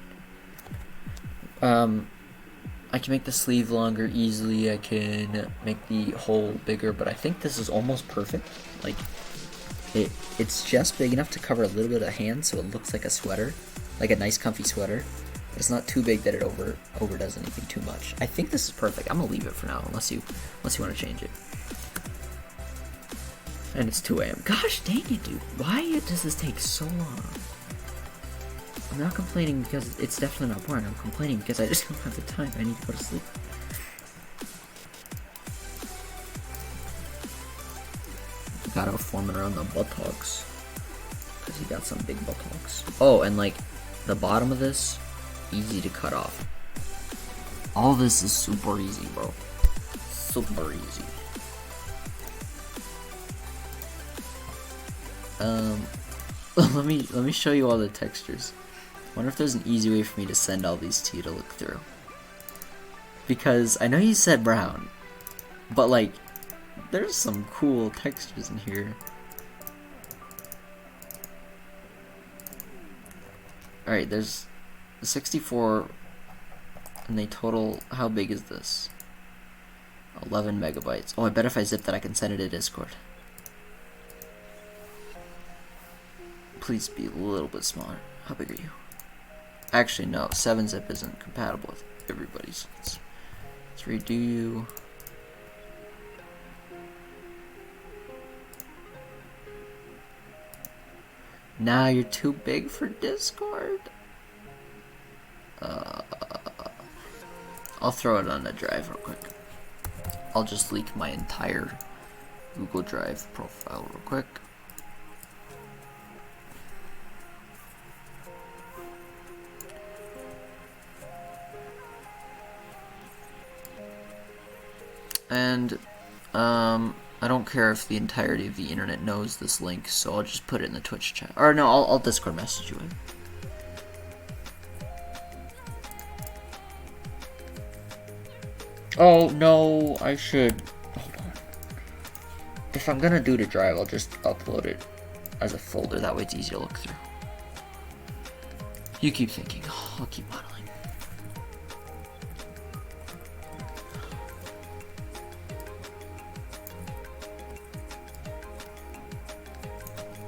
I can make the sleeve longer easily. I can make the hole bigger, but I think this is almost perfect. Like, it's just big enough to cover a little bit of the hand, so it looks like a sweater, like a nice comfy sweater. It's not too big that it overdoes anything too much. I think this is perfect. I'm gonna leave it for now, unless you want to change it. And it's 2 a.m. Gosh dang it, dude! Why does this take so long? I'm not complaining because it's definitely not boring. I'm complaining because I just don't have the time. I need to go to sleep. Got a foreman around the buttocks, because he got some big buttocks. Oh, and like the bottom of this, easy to cut off. All this is super easy, bro. Super easy. Let me show you all the textures. Wonder if there's an easy way for me to send all these to you to look through. Because I know you said brown, but like, there's some cool textures in here. Alright, there's 64, and they total, how big is this? 11 megabytes. Oh, I bet if I zip that I can send it to Discord. Please be a little bit smaller. How big are you? Actually, no, 7-zip isn't compatible with everybody's. Let's redo you. Now you're too big for Discord? I'll throw it on the drive real quick. I'll just leak my entire Google Drive profile real quick. And I don't care if the entirety of the internet knows this link, so I'll just put it in the Twitch chat. Or no, I'll Discord message you it. Oh no, I should. Hold on. If I'm gonna do the drive, I'll just upload it as a folder. That way it's easy to look through. You keep thinking. I'll keep modeling.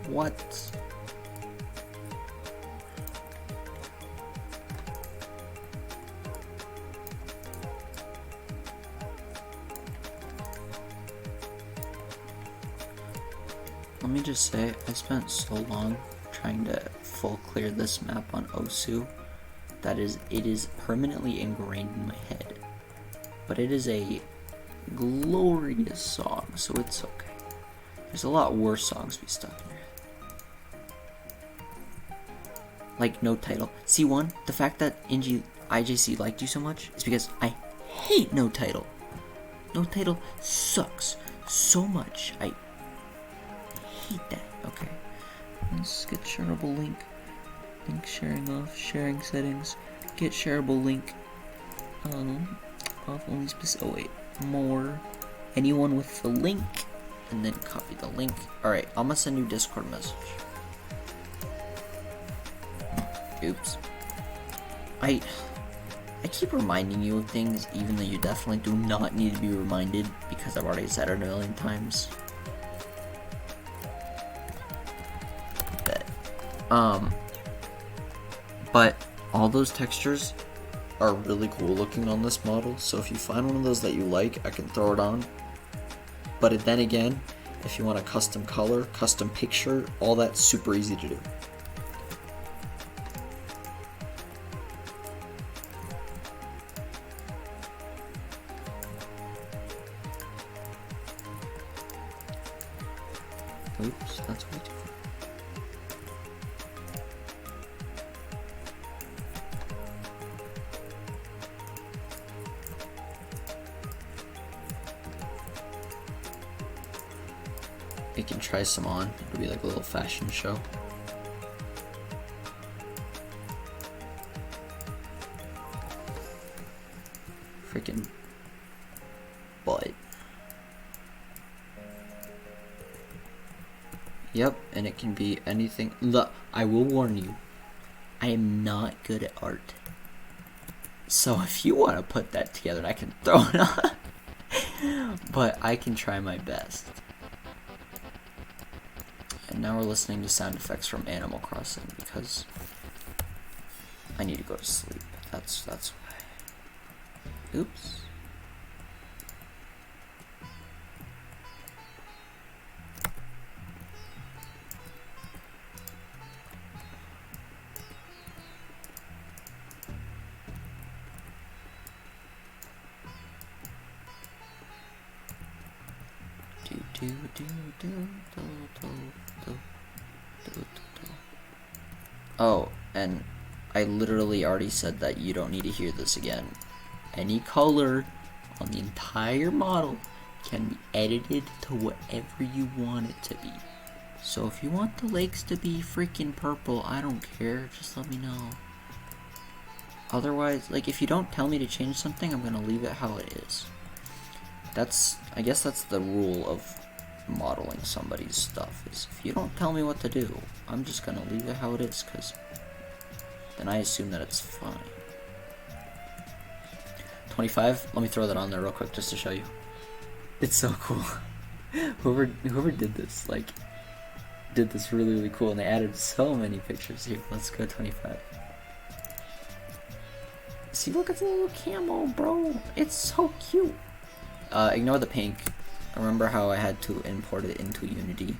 What? Let me just say, I spent so long trying to full clear this map on Osu that it is permanently ingrained in my head. But it is a glorious song, so it's okay. There's a lot worse songs be stuck in your head. Like No Title. C1, the fact that IJC liked you so much is because I hate No Title. No Title sucks so much. I hate that. Okay. Let's get shareable link. Link sharing off. Sharing settings. Get shareable link. Off only specific. Oh wait. More. Anyone with the link. And then copy the link. Alright, I'm gonna send you Discord message. Oops. I keep reminding you of things even though you definitely do not need to be reminded because I've already said it a million times. But all those textures are really cool looking on this model, so if you find one of those that you like, I can throw it on. But then again, if you want a custom color, custom picture, all that's super easy to do. Oops, that's way too far. You can try some on. It'll be like a little fashion show. Freaking butt. Yep, and it can be anything. Look, I will warn you, I am not good at art. So if you want to put that together, I can throw it on. But I can try my best. And now we're listening to sound effects from Animal Crossing because I need to go to sleep. That's why. Oops. Oh, and I literally already said that you don't need to hear this again. Any color on the entire model can be edited to whatever you want it to be. So if you want the legs to be freaking purple, I don't care, just let me know. Otherwise, like, if you don't tell me to change something, I'm gonna leave it how it is. I guess that's the rule of modeling somebody's stuff, is if you don't tell me what to do, I'm just gonna leave it how it is, because then I assume that it's fine. 25, let me throw that on there real quick just to show you. It's so cool. whoever did this, like, did this really, really cool, and they added so many pictures here. Let's go 25. See, look at the little camo, bro. It's so cute. Ignore the pink. Remember how I had to import it into Unity?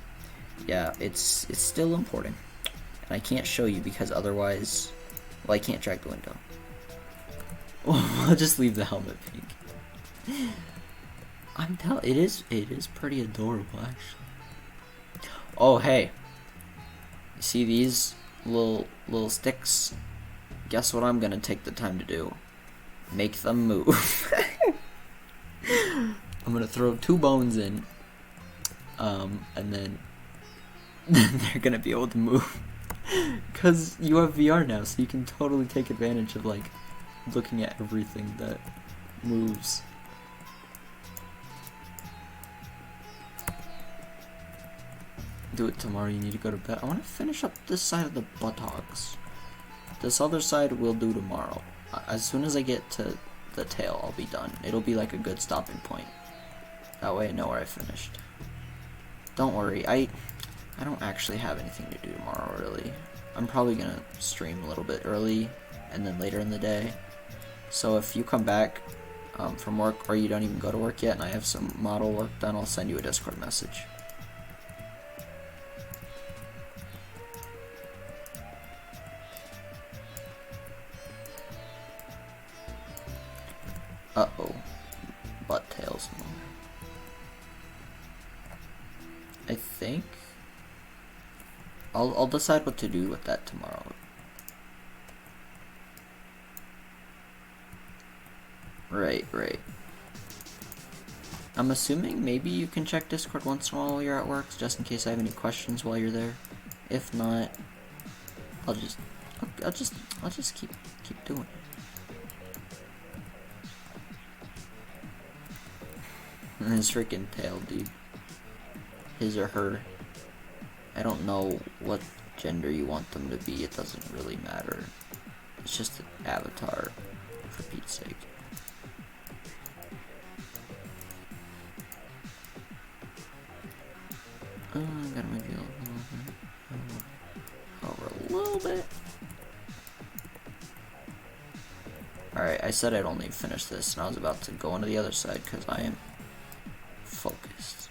Yeah, it's still importing. And I can't show you because otherwise, well, I can't drag the window. I'll just leave the helmet pink. it is pretty adorable actually. Oh hey, you see these little sticks? Guess what I'm gonna take the time to do? Make them move. I'm gonna throw 2 bones in, and then they're gonna be able to move. Cause you have VR now, so you can totally take advantage of like looking at everything that moves. Do it tomorrow. You need to go to bed. I want to finish up this side of the buttocks. This other side we'll do tomorrow. As soon as I get to the tail, I'll be done. It'll be like a good stopping point. That way I know where I finished. Don't worry, I don't actually have anything to do tomorrow, really. I'm probably gonna stream a little bit early and then later in the day. So if you come back from work or you don't even go to work yet and I have some model work done, I'll send you a Discord message. Uh-oh. Butt tails. I think I'll decide what to do with that tomorrow. Right. I'm assuming maybe you can check Discord once in a while you're at work, just in case I have any questions while you're there. If not, I'll just keep doing it. His freaking tail, dude. His or her. I don't know what gender you want them to be. It doesn't really matter. It's just an avatar, for Pete's sake. I'm gonna maybe over a little bit. Alright, I said I'd only finish this, and I was about to go into the other side because I am focused.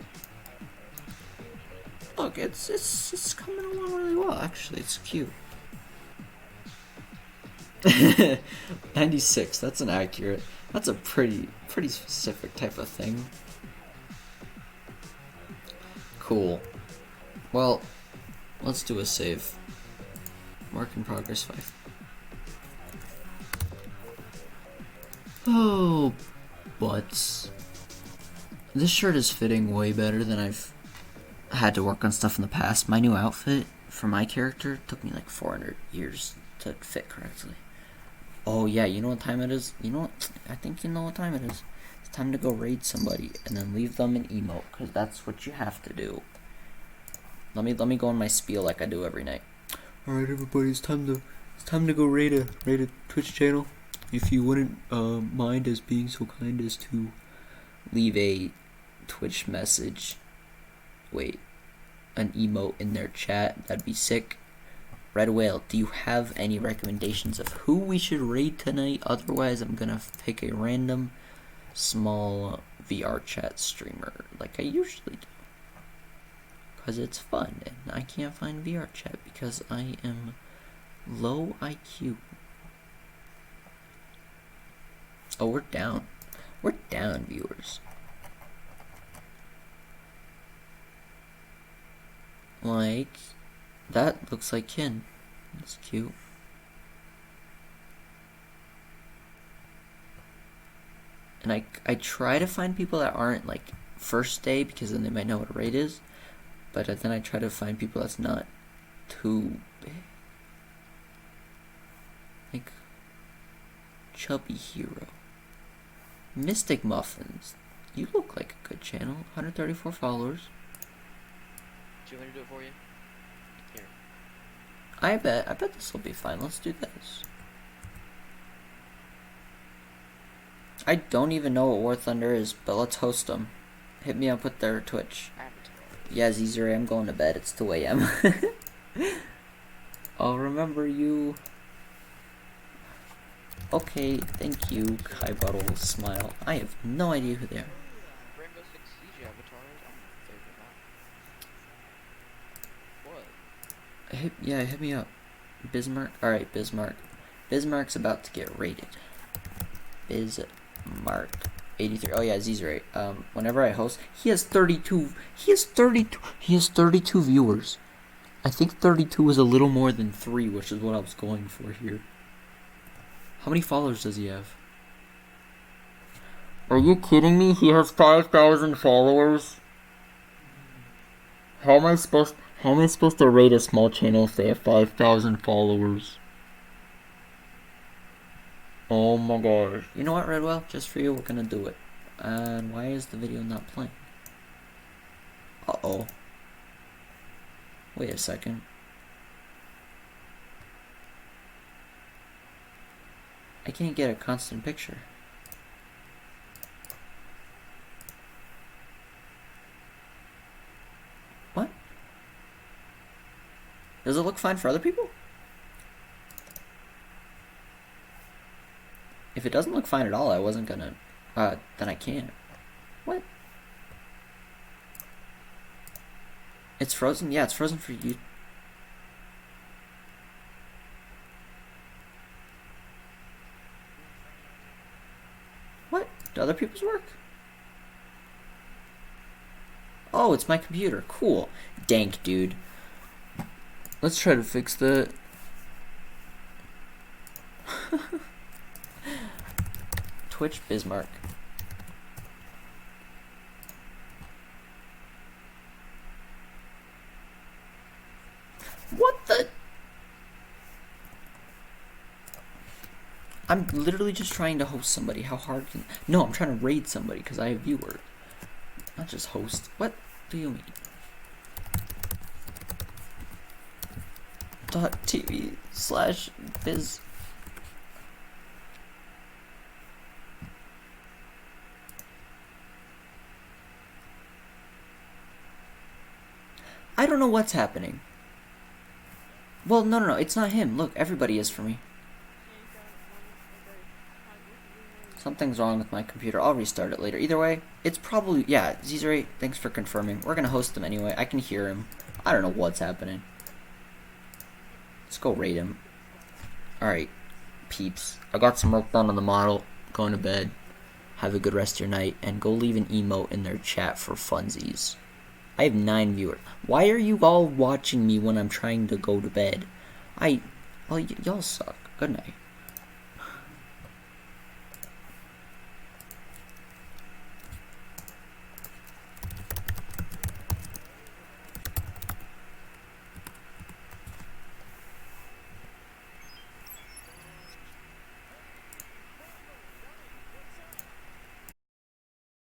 Look, it's coming along really well. Actually, it's cute. 96. That's an accurate. That's a pretty specific type of thing. Cool. Well, let's do a save. Mark in progress 5. Oh, butts. This shirt is fitting way better than I've had to work on stuff in the past. My new outfit for my character took me like 400 years to fit correctly. Oh yeah, you know what time it is? You know what? I think you know what time it is. It's time to go raid somebody and then leave them an emote, because that's what you have to do. Let me go on my spiel like I do every night. Alright everybody, it's time to go raid a Twitch channel. If you wouldn't mind as being so kind as to leave a Twitch message, an emote in their chat, that'd be sick. Red Whale, do you have any recommendations of who we should raid tonight? Otherwise, I'm gonna pick a random small VR chat streamer like I usually do. Because it's fun, and I can't find VR chat because I am low IQ. Oh, we're down. We're down, viewers. Like, that looks like Kin. That's cute. And I try to find people that aren't like first day, because then they might know what a raid is. But then I try to find people that's not too big. Like Chubby Hero. Mystic Muffins. You look like a good channel. 134 followers. Do you want me to do it for you? Here. I bet this will be fine. Let's do this. I don't even know what War Thunder is, but let's host them. Hit me up with their Twitch. Avatar. Yeah, Zizure, I'm going to bed. It's 2 a.m. I'll remember you. Okay, thank you, Kai Buttle Smile. I have no idea who they are. Rainbow Six Siege avatars. I'm in favor of that. hit me up. Bismarck. All right, Bismarck. Bismarck's about to get rated. Bismarck 83. Oh yeah, Z's right. Whenever I host, he has 32. He has 32 viewers. I think 32 is a little more than 3, which is what I was going for here. How many followers does he have? Are you kidding me? He has 5,000 followers. How am I supposed to rate a small channel if they have 5,000 followers? Oh my gosh. You know what, Redwell? Just for you, we're gonna do it. And why is the video not playing? Uh-oh. Wait a second. I can't get a constant picture. What? Does it look fine for other people? If it doesn't look fine at all, I wasn't gonna, then I can't. What? It's frozen? Yeah, it's frozen for you. What? Do other people's work? Oh, it's my computer. Cool. Dank, dude. Let's try to fix that. Twitch Bismarck. What the? I'm literally just trying to host somebody. How hard can... No, I'm trying to raid somebody because I have viewers. Not just host. What do you mean? .tv/biz. I don't know what's happening. Well, no, it's not him. Look, everybody is for me. Something's wrong with my computer. I'll restart it later. Either way, it's probably... Yeah, Zizray, thanks for confirming. We're gonna host him anyway. I can hear him. I don't know what's happening. Let's go raid him. Alright, peeps. I got some work done on the model. Going to bed. Have a good rest of your night. And go leave an emote in their chat for funsies. I have 9 viewers. Why are you all watching me when I'm trying to go to bed? Well, y'all suck. Good night.